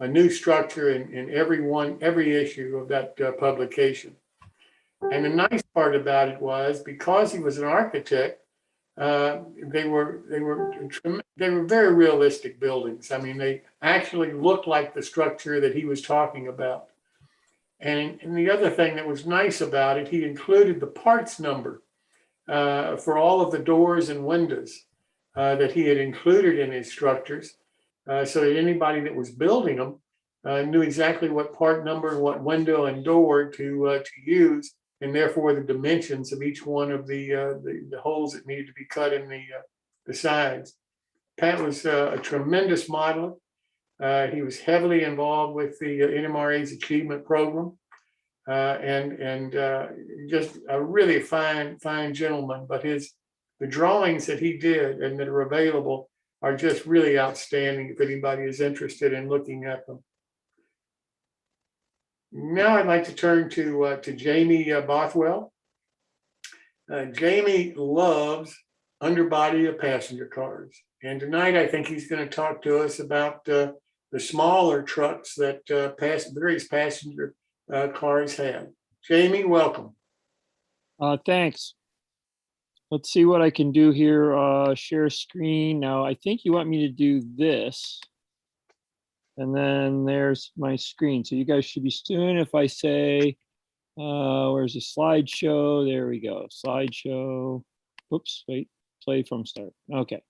a new structure in every issue of that publication. And the nice part about it was, because he was an architect, they were very realistic buildings. I mean, they actually looked like the structure that he was talking about. And the other thing that was nice about it, he included the parts number for all of the doors and windows that he had included in his structures, so that anybody that was building them knew exactly what part number and what window and door to use, and therefore the dimensions of each one of the holes that needed to be cut in the sides. Pat was a tremendous modeler. He was heavily involved with the NMRA's achievement program, and just a really fine gentleman. But the drawings that he did and that are available are just really outstanding if anybody is interested in looking at them. Now I'd like to turn to Jamie Bothwell. Jamie loves underbody of passenger cars. And tonight I think he's going to talk to us about the smaller trucks that various passenger cars have. Jamie, welcome. Thanks. Let's see what I can do here. Share screen. Now, I think you want me to do this. And then there's my screen. So you guys should be soon if I say, where's the slideshow? There we go. Slideshow. Oops, wait, play from start. Okay.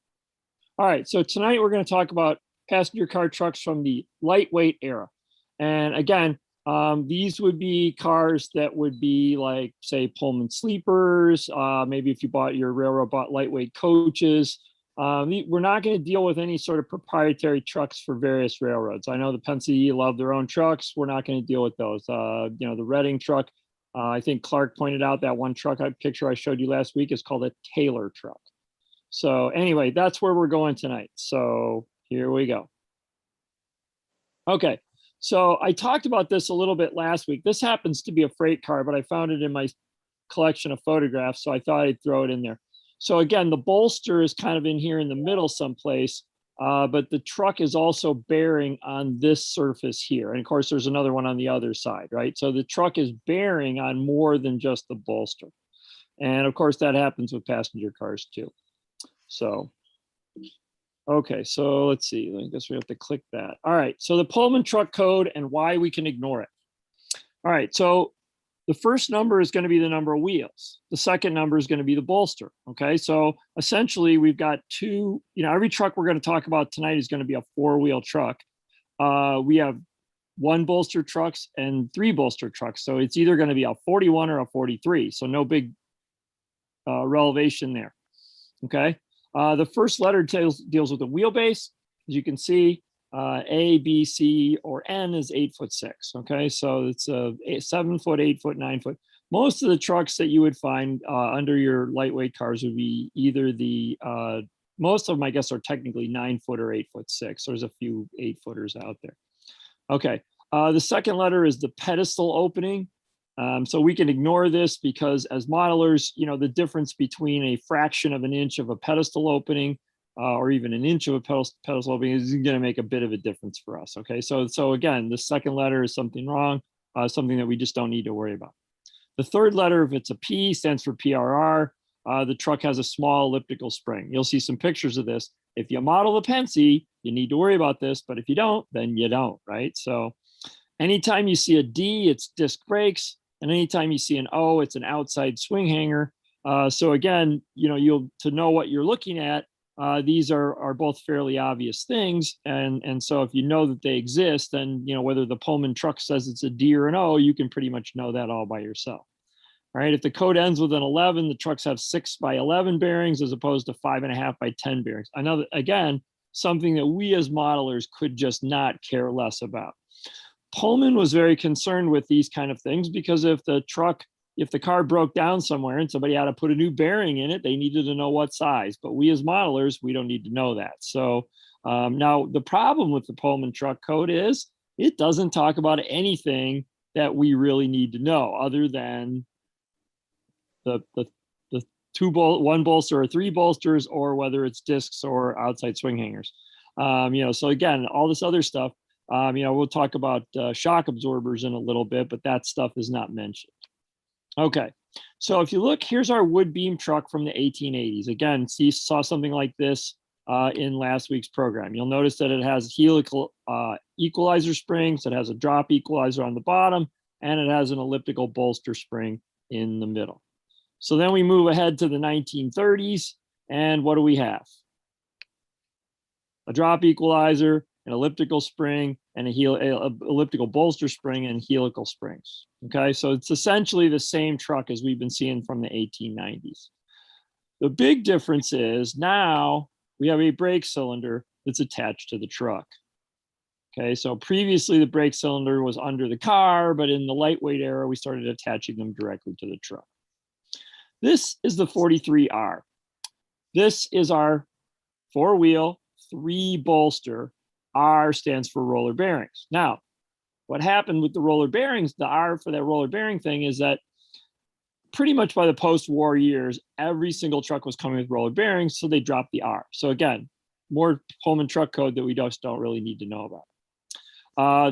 All right, so tonight we're going to talk about passenger car trucks from the lightweight era. And again, these would be cars that would be like, say, Pullman sleepers. Maybe if your railroad bought lightweight coaches. We're not going to deal with any sort of proprietary trucks for various railroads. I know the PennCE love their own trucks. We're not going to deal with those. The Reading truck, I think Clark pointed out that one truck picture I showed you last week is called a Taylor truck. So anyway, that's where we're going tonight. So here we go. Okay, so I talked about this a little bit last week. This happens to be a freight car, but I found it in my collection of photographs, so I thought I'd throw it in there. So again, the bolster is kind of in here in the middle someplace, but the truck is also bearing on this surface here. And of course, there's another one on the other side, right? So the truck is bearing on more than just the bolster. And of course, that happens with passenger cars too. So, okay, so let's see. I guess we have to click that. All right, so the Pullman truck code and why we can ignore it. All right, so the first number is going to be the number of wheels. The second number is going to be the bolster. Okay, so essentially we've got two, every truck we're going to talk about tonight is going to be a four-wheel truck. We have one bolster trucks and three bolster trucks. So it's either going to be a 41 or a 43. So no big relevation there. Okay, the first letter deals with the wheelbase. As you can see, A, B, C, or N is 8'6". Okay, so it's a 7 foot, 8 foot, 9 foot. most of the trucks that you would find under your lightweight cars would be either the, most of them, I guess, are technically 9-foot or 8'6". There's a few 8-footers out there. Okay, the second letter is the pedestal opening. So we can ignore this because as modelers, you know, the difference between a fraction of an inch of a pedestal opening or even an inch of a pedestal opening is going to make a bit of a difference for us. Okay, so again, the second letter is something wrong, something that we just don't need to worry about. The third letter, if it's a P, stands for PRR. The truck has a small elliptical spring. You'll see some pictures of this. If you model the Pennsy, you need to worry about this, but if you don't, then you don't, right? So anytime you see a D, it's disc brakes. And anytime you see an O, it's an outside swing hanger. So again, you know, to know what you're looking at, these are both fairly obvious things. And so if you know that they exist, then, you know, whether the Pullman truck says it's a D or an O, you can pretty much know that all by yourself. All right, if the code ends with an 11, the trucks have 6x11 bearings as opposed to 5.5x10 bearings. I know that, again, something that we as modelers could just not care less about. Pullman was very concerned with these kind of things because if the car broke down somewhere and somebody had to put a new bearing in it, they needed to know what size. But we as modelers, we don't need to know that. So now the problem with the Pullman truck code is it doesn't talk about anything that we really need to know other than the one bolster or 3 bolsters, or whether it's discs or outside swing hangers. You know, so again, all this other stuff, you know, we'll talk about shock absorbers in a little bit, but that stuff is not mentioned. Okay, so if you look, here's our wood beam truck from the 1880s. Again, saw something like this in last week's program. You'll notice that it has helical equalizer springs, it has a drop equalizer on the bottom, and it has an elliptical bolster spring in the middle. So then we move ahead to the 1930s, and what do we have? A drop equalizer, an elliptical spring, and a elliptical bolster spring and helical springs. Okay, so it's essentially the same truck as we've been seeing from the 1890s. The big difference is now we have a brake cylinder that's attached to the truck. Okay, so previously the brake cylinder was under the car, but in the lightweight era, we started attaching them directly to the truck. This is the 43R. This is our 4-wheel, 3-bolster. R stands for roller bearings. Now, what happened with the roller bearings, the R for that roller bearing thing, is that pretty much by the post-war years, every single truck was coming with roller bearings, so they dropped the R. So again, more Pullman truck code that we just don't really need to know about.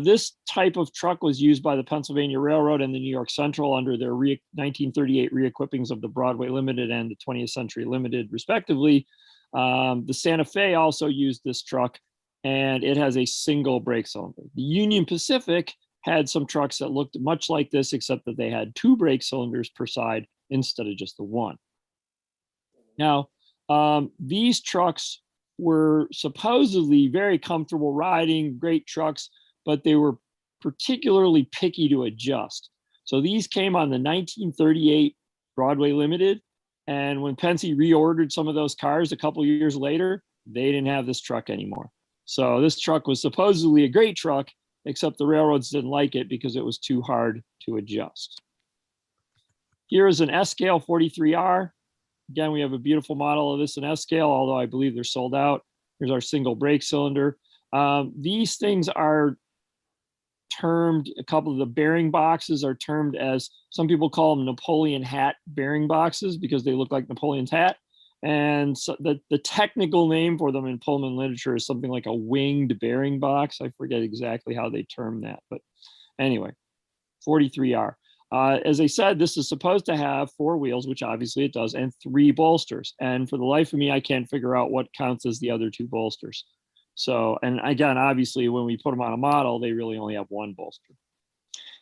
This type of truck was used by the Pennsylvania Railroad and the New York Central under their 1938 re-equippings of the Broadway Limited and the 20th Century Limited, respectively. The Santa Fe also used this truck, and it has a single brake cylinder. The Union Pacific had some trucks that looked much like this, except that they had 2 brake cylinders per side instead of just the 1. Now, these trucks were supposedly very comfortable riding, great trucks, but they were particularly picky to adjust. So these came on the 1938 Broadway Limited, and when Pennsy reordered some of those cars a couple years later, they didn't have this truck anymore. So this truck was supposedly a great truck, except the railroads didn't like it because it was too hard to adjust. Here is an S-scale 43R. Again, we have a beautiful model of this in S-scale, although I believe they're sold out. Here's our single brake cylinder. These things are termed, a couple of the bearing boxes are termed as, some people call them Napoleon hat bearing boxes because they look like Napoleon's hat. And so the technical name for them in Pullman literature is something like a winged bearing box. I forget exactly how they term that, but anyway, 43R. As I said, this is supposed to have 4 wheels, which obviously it does, and 3 bolsters. And for the life of me, I can't figure out what counts as the other 2 bolsters. So, and again, obviously, when we put them on a model, they really only have 1 bolster.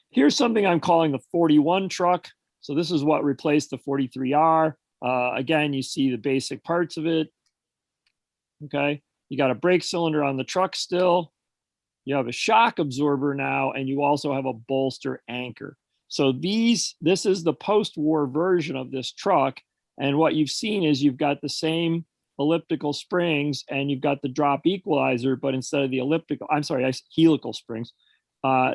Here's something I'm calling the 41 truck. So this is what replaced the 43R. Again, you see the basic parts of it. Okay, you got a brake cylinder on the truck still. You have a shock absorber now, and you also have a bolster anchor. So this is the post-war version of this truck. And what you've seen is you've got the same elliptical springs and you've got the drop equalizer, but instead of the helical springs,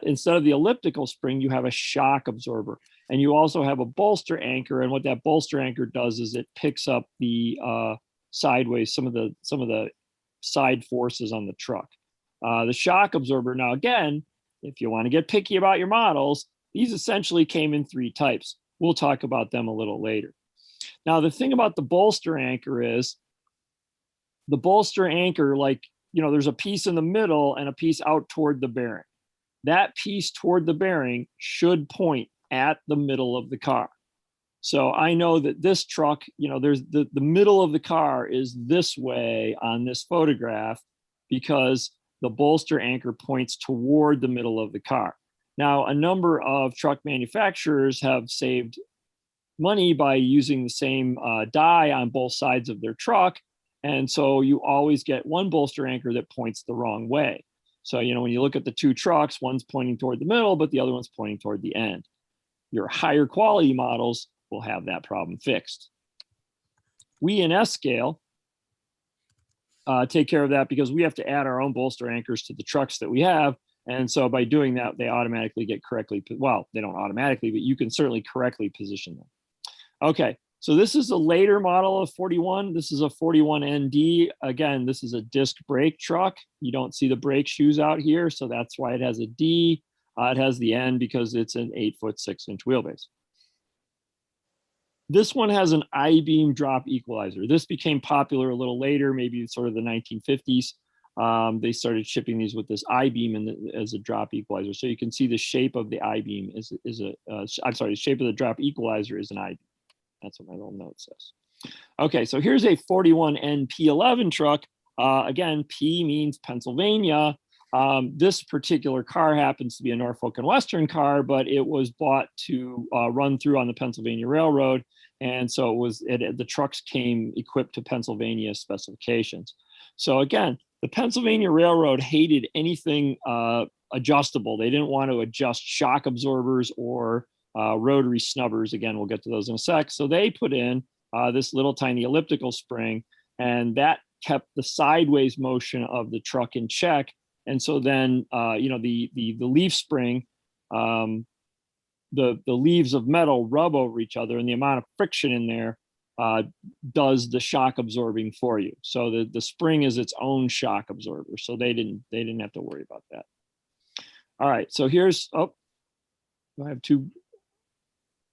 instead of the elliptical spring, you have a shock absorber. And you also have a bolster anchor. And what that bolster anchor does is it picks up the sideways, some of the side forces on the truck. The shock absorber, now again, if you want to get picky about your models, these essentially came in 3 types. We'll talk about them a little later. Now, the thing about the bolster anchor is the bolster anchor, like, you know, there's a piece in the middle and a piece out toward the bearing. That piece toward the bearing should point at the middle of the car. So I know that this truck, you know, there's the middle of the car is this way on this photograph because the bolster anchor points toward the middle of the car. Now, a number of truck manufacturers have saved money by using the same die on both sides of their truck. And so you always get one bolster anchor that points the wrong way. So, you know, when you look at the 2 trucks, one's pointing toward the middle, but the other one's pointing toward the end. Your higher quality models will have that problem fixed. We in S-Scale take care of that because we have to add our own bolster anchors to the trucks that we have. And so by doing that, they automatically get correctly, well, they don't automatically, but you can certainly correctly position them. Okay, so this is a later model of 41. This is a 41ND. Again, this is a disc brake truck. You don't see the brake shoes out here, so that's why it has a D. It has the N because it's an 8-foot 6-inch wheelbase. This one has an I-beam drop equalizer. This became popular a little later, maybe sort of the 1950s. They started shipping these with this I-beam as a drop equalizer. So you can see the shape of the I-beam I'm sorry, the shape of the drop equalizer is an I-beam. That's what my little note says. Okay, so here's a 41N P11 truck. Again, P means Pennsylvania. This particular car happens to be a Norfolk and Western car, but it was bought to run through on the Pennsylvania Railroad. And so the trucks came equipped to Pennsylvania specifications. So again, the Pennsylvania Railroad hated anything adjustable. They didn't want to adjust shock absorbers or rotary snubbers. Again, we'll get to those in a sec. So they put in this little tiny elliptical spring, and that kept the sideways motion of the truck in check. And so then, you know, the leaf spring, the leaves of metal rub over each other, and the amount of friction in there does the shock absorbing for you. So the spring is its own shock absorber. So they didn't have to worry about that. All right. So here's, I have 2.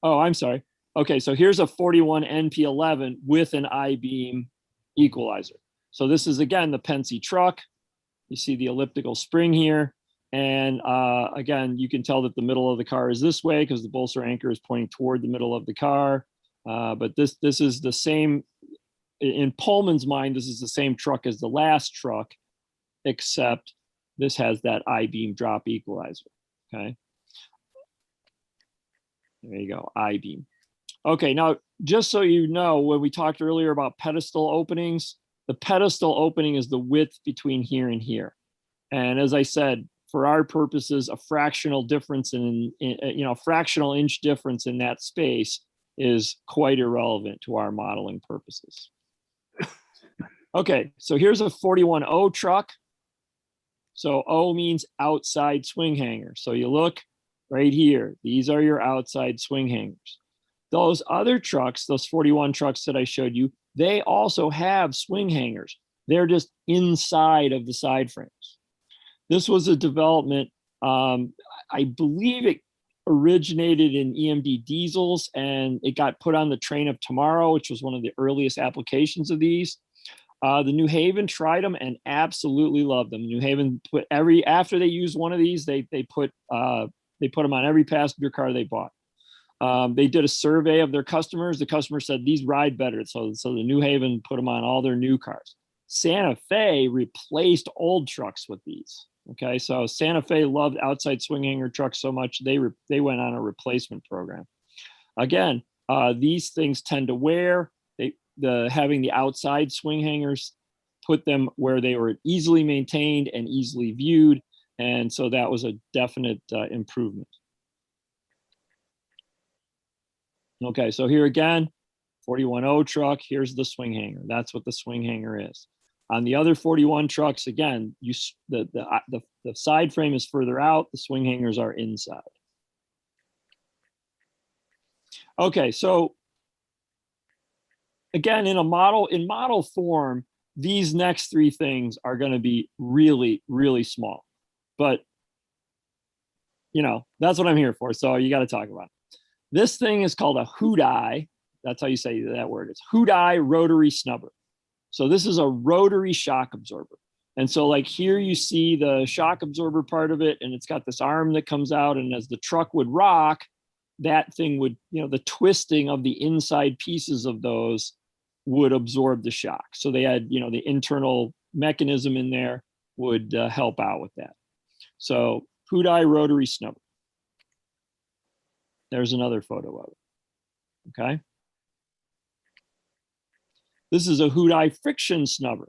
Oh, I'm sorry. Okay. So here's a 41 NP11 with an I-beam equalizer. So this is, again, the Pennsy truck. You see the elliptical spring here. And again, you can tell that the middle of the car is this way because the bolster anchor is pointing toward the middle of the car. But this is the same, in Pullman's mind, this is the same truck as the last truck, except this has that I-beam drop equalizer, okay? There you go, I-beam. Okay, now, just so you know, when we talked earlier about pedestal openings, the pedestal opening is the width between here and here. And as I said, for our purposes, a fractional difference fractional inch difference in that space is quite irrelevant to our modeling purposes. Okay, so here's a 41O truck. So O means outside swing hanger. So you look right here, these are your outside swing hangers. Those other trucks, those 41 trucks that I showed you, they also have swing hangers. They're just inside of the side frames. This was a development, I believe it originated in EMD diesels, and it got put on the train of tomorrow, which was one of the earliest applications of these. The New Haven tried them and absolutely loved them. New Haven put after they used one of these, they put them on every passenger car they bought. They did a survey of their customers. The customers said these ride better. So the New Haven put them on all their new cars. Santa Fe replaced old trucks with these. Okay, so Santa Fe loved outside swing hanger trucks so much they went on a replacement program. Again, these things tend to wear. Having the outside swing hangers put them where they were easily maintained and easily viewed, and so that was a definite improvement. Okay, so here again, 41O truck. Here's the swing hanger. That's what the swing hanger is. On the other 41 trucks, again, the side frame is further out, the swing hangers are inside. Okay, so again, in model form, these next three things are going to be really, really small. But, you know, that's what I'm here for. So you got to talk about it. This thing is called a hoot-eye. That's how you say that word. It's hoot-eye rotary snubber. So this is a rotary shock absorber. And so like here you see the shock absorber part of it, and it's got this arm that comes out, and as the truck would rock, that thing would, you know, the twisting of the inside pieces of those would absorb the shock. So they had, you know, the internal mechanism in there would help out with that. So hoot-eye rotary snubber. There's another photo of it. Okay. This is a hoot-eye friction snubber.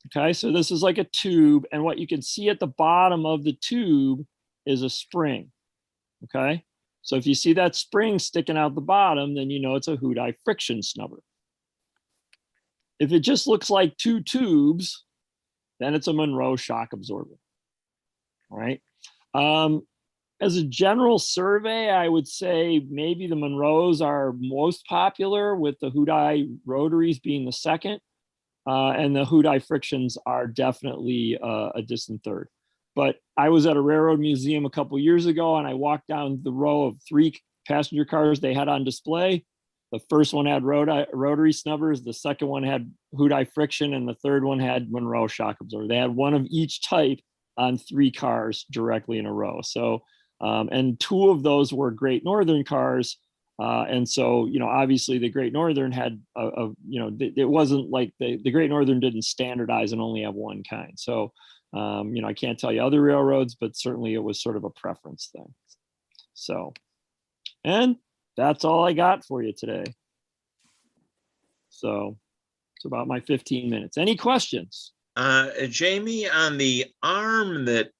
Okay, so this is like a tube, and what you can see at the bottom of the tube is a spring. Okay, so if you see that spring sticking out the bottom, then you know it's a hoot-eye friction snubber. If it just looks like two tubes, then it's a Monroe shock absorber. All right. As a general survey, I would say maybe the Monroes are most popular, with the hoot-eye rotaries being the second. And the hoot-eye frictions are definitely a distant third. But I was at a railroad museum a couple years ago, and I walked down the row of 3 passenger cars they had on display. The first one had rotary snubbers, the second one had hoot-eye friction, and the third one had Monroe shock absorber. They had one of each type on 3 cars directly in a row. So, and 2 of those were Great Northern cars. And so, you know, obviously the Great Northern had, you know, it wasn't like the Great Northern didn't standardize and only have one kind. So, you know, I can't tell you other railroads, but certainly it was sort of a preference thing. So, and that's all I got for you today. So it's about my 15 minutes. Any questions? Jamie, on the arm that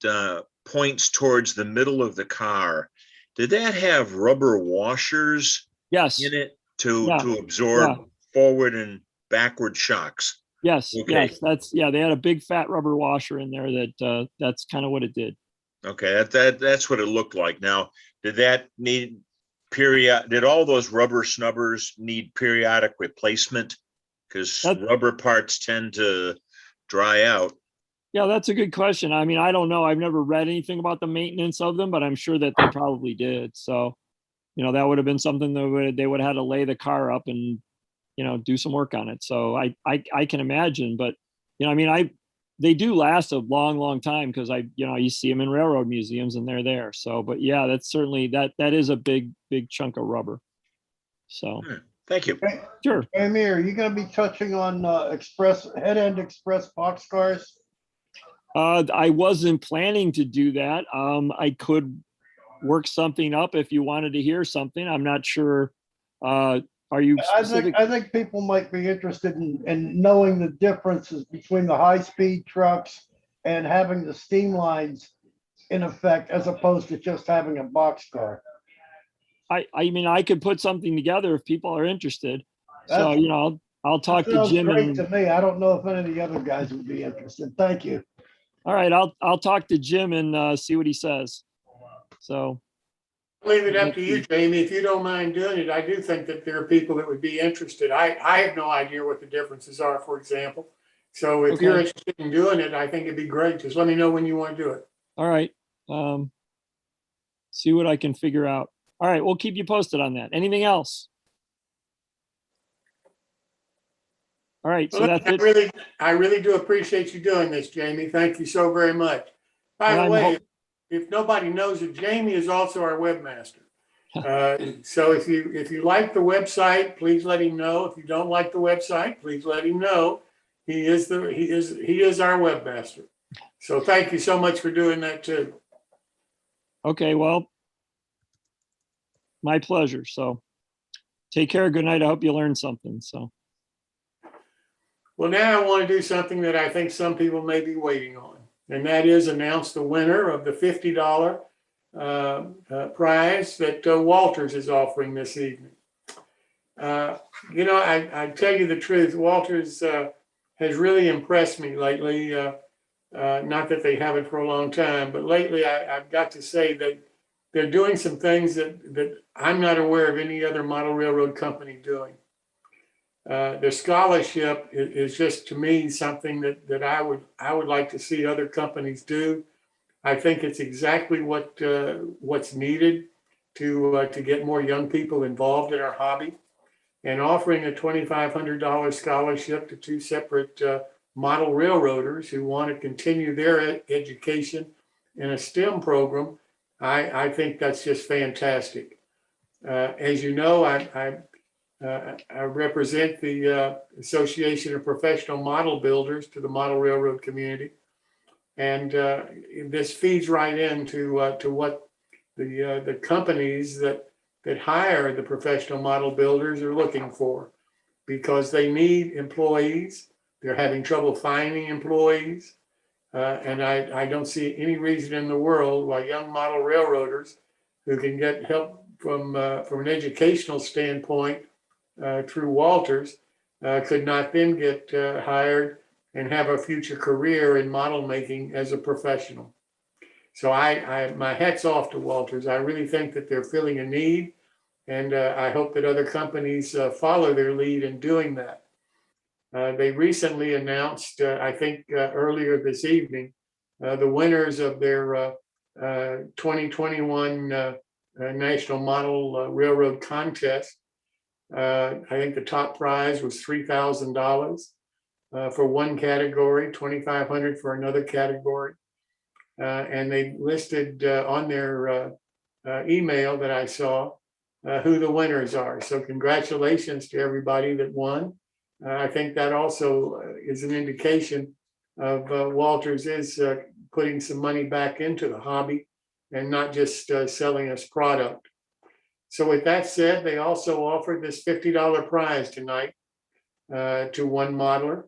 points towards the middle of the car, did that have rubber washers Yes. in it to absorb forward and backward shocks? Yes. Okay. Yes. They had a big fat rubber washer in there that that's kind of what it did. Okay, that's what it looked like. Now, did that need did all those rubber snubbers need periodic replacement? Because rubber parts tend to dry out. Yeah, that's a good question. I mean, I don't know. I've never read anything about the maintenance of them, but I'm sure that they probably did. So, you know, that would have been something that they would have had to lay the car up and, you know, do some work on it. So I can imagine, but, you know, I mean, they do last a long, long time, because you see them in railroad museums and they're there. So, but yeah, that's certainly, that is a big chunk of rubber. So. Thank you. Sure. Amy, are you going to be touching on head-end express boxcars? I wasn't planning to do that. I could work something up if you wanted to hear something. I'm not sure. Are you specific? I think people might be interested in knowing the differences between the high-speed trucks and having the steam lines in effect, as opposed to just having a boxcar. I mean, I could put something together if people are interested. So, you know, I'll talk to Jim. Great to me. I don't know if any of the other guys would be interested. Thank you. All right, I'll talk to Jim and see what he says. So leave it up to you, Jamie. If you don't mind doing it, I do think that there are people that would be interested. I have no idea what the differences are, for example. So if you're interested in doing it, I think it'd be great. Just let me know when you want to do it. All right. See what I can figure out. All right, we'll keep you posted on that. Anything else? All right, so that's it. I really do appreciate you doing this, Jamie. Thank you so very much. By the way, if nobody knows it, Jamie is also our webmaster. So if you like the website, please let him know. If you don't like the website, please let him know. He is our webmaster. So thank you so much for doing that too. Okay, well, my pleasure. So take care. Good night. I hope you learned something. So. Well, now I want to do something that I think some people may be waiting on, and that is announce the winner of the $50 prize that Walthers is offering this evening. You know, I tell you the truth, Walthers has really impressed me lately. Not that they haven't for a long time, but lately I've got to say that they're doing some things that I'm not aware of any other model railroad company doing. Their scholarship is just, to me, something that I would like to see other companies do. I think it's exactly what's needed to get more young people involved in our hobby. And offering a $2,500 scholarship to two separate model railroaders who want to continue their education in a STEM program, I think that's just fantastic. As you know, I represent the Association of Professional Model Builders to the model railroad community. And this feeds right into to what the companies that hire the professional model builders are looking for, because they need employees. They're having trouble finding employees. And I don't see any reason in the world why young model railroaders who can get help from an educational standpoint through Walthers could not then get hired and have a future career in model making as a professional. So my hat's off to Walthers. I really think that they're filling a need, and I hope that other companies follow their lead in doing that. They recently announced, I think earlier this evening, the winners of their 2021 National Model Railroad Contest. I think the top prize was $3,000 for one category, $2,500 for another category. And they listed on their email that I saw who the winners are. So congratulations to everybody that won. I think that also is an indication of Walthers is putting some money back into the hobby and not just selling us product. So with that said, they also offered this $50 prize tonight to one modeler.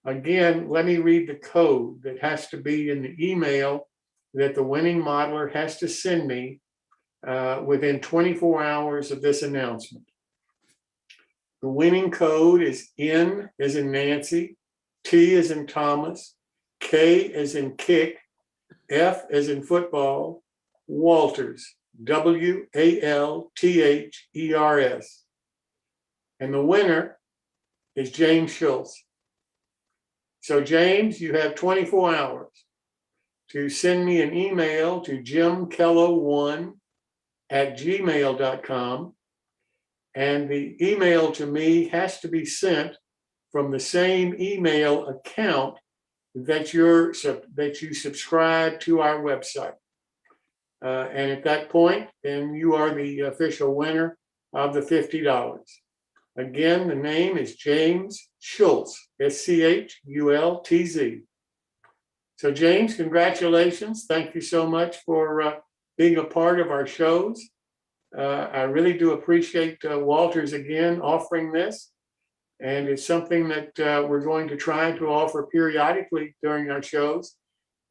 Again, let me read the code that has to be in the email that the winning modeler has to send me within 24 hours of this announcement. The winning code is N as in Nancy, T as in Thomas, K as in kick, F as in football, Walthers, WALTHERS. And the winner is James Schultz. So James, you have 24 hours to send me an email to jimkello1@gmail.com. And the email to me has to be sent from the same email account that you subscribe to our website. And at that point, then you are the official winner of the $50. Again, the name is James Schultz, SCHULTZ. So James, congratulations. Thank you so much for being a part of our shows. I really do appreciate Walthers again offering this. And it's something that we're going to try to offer periodically during our shows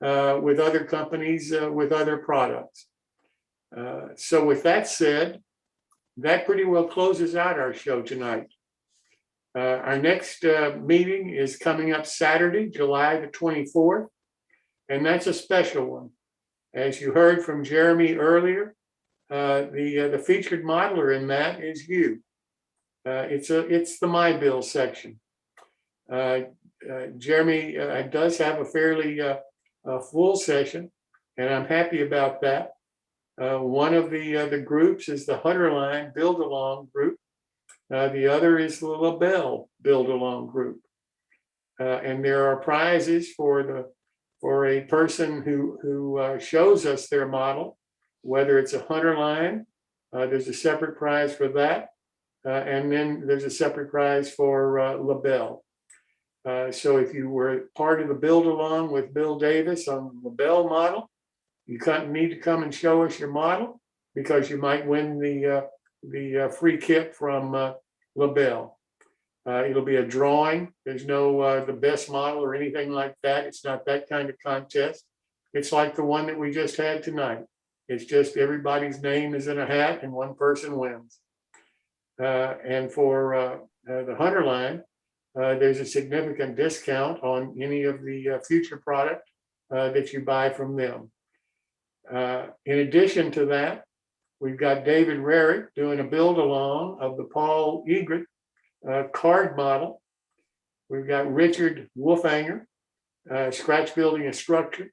with other companies, with other products. So with that said, that pretty well closes out our show tonight. Our next meeting is coming up Saturday, July the 24th, and that's a special one. As you heard from Jeremy earlier, the featured modeler in that is you. It's the My Bill section. Jeremy does have a fairly full session, and I'm happy about that. One of the groups is the Hutterline Build Along group. The other is the LaBelle Build Along group. And there are prizes for a person who shows us their model, whether it's a Hutterline, there's a separate prize for that. And then there's a separate prize for LaBelle. So if you were part of the Build Along with Bill Davis on the LaBelle model, you need to come and show us your model, because you might win the free kit from LaBelle. It'll be a drawing. There's no the best model or anything like that. It's not that kind of contest. It's like the one that we just had tonight. It's just everybody's name is in a hat and one person wins. And for the Hutterline, there's a significant discount on any of the future product that you buy from them. In addition to that, we've got David Rarick doing a build along of the Paul Egret card model. We've got Richard Wolfanger, scratch building instructor.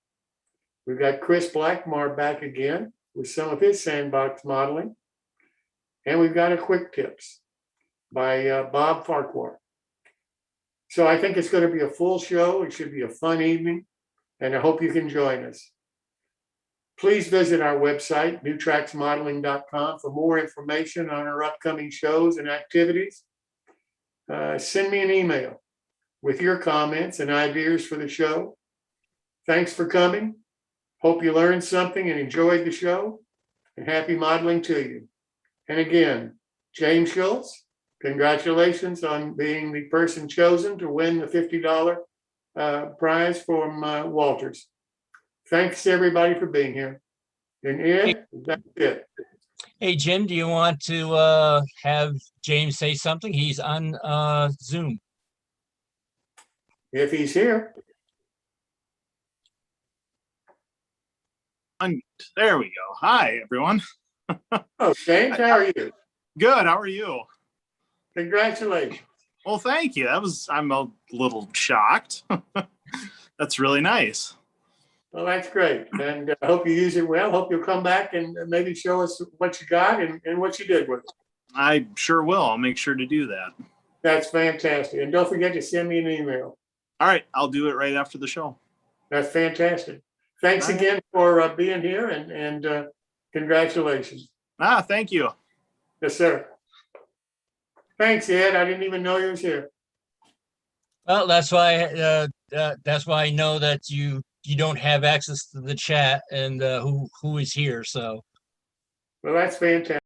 We've got Kris Blackmarr back again with some of his sandbox modeling. And we've got a quick tips by Bob Farquhar. So I think it's going to be a full show. It should be a fun evening, and I hope you can join us. Please visit our website, newtracksmodeling.com, for more information on our upcoming shows and activities. Send me an email with your comments and ideas for the show. Thanks for coming. Hope you learned something and enjoyed the show, and happy modeling to you. And again, James Schultz, congratulations on being the person chosen to win the $50 prize from Walthers. Thanks everybody for being here. And Ed, that's it. Hey, Jim, do you want to have James say something? He's on Zoom. If he's here. There we go. Hi, everyone. Oh, James, how are you? Good. How are you? Congratulations. Well, thank you. I'm a little shocked. That's really nice. Well, that's great. And I hope you use it well. Hope you'll come back and maybe show us what you got and what you did with it. I sure will. I'll make sure to do that. That's fantastic. And don't forget to send me an email. All right. I'll do it right after the show. That's fantastic. Thanks All right. again for being here and congratulations. Thank you. Yes, sir. Thanks, Ed. I didn't even know you was here. Well, that's why I know that you don't have access to the chat and who is here. So. Well, that's fantastic.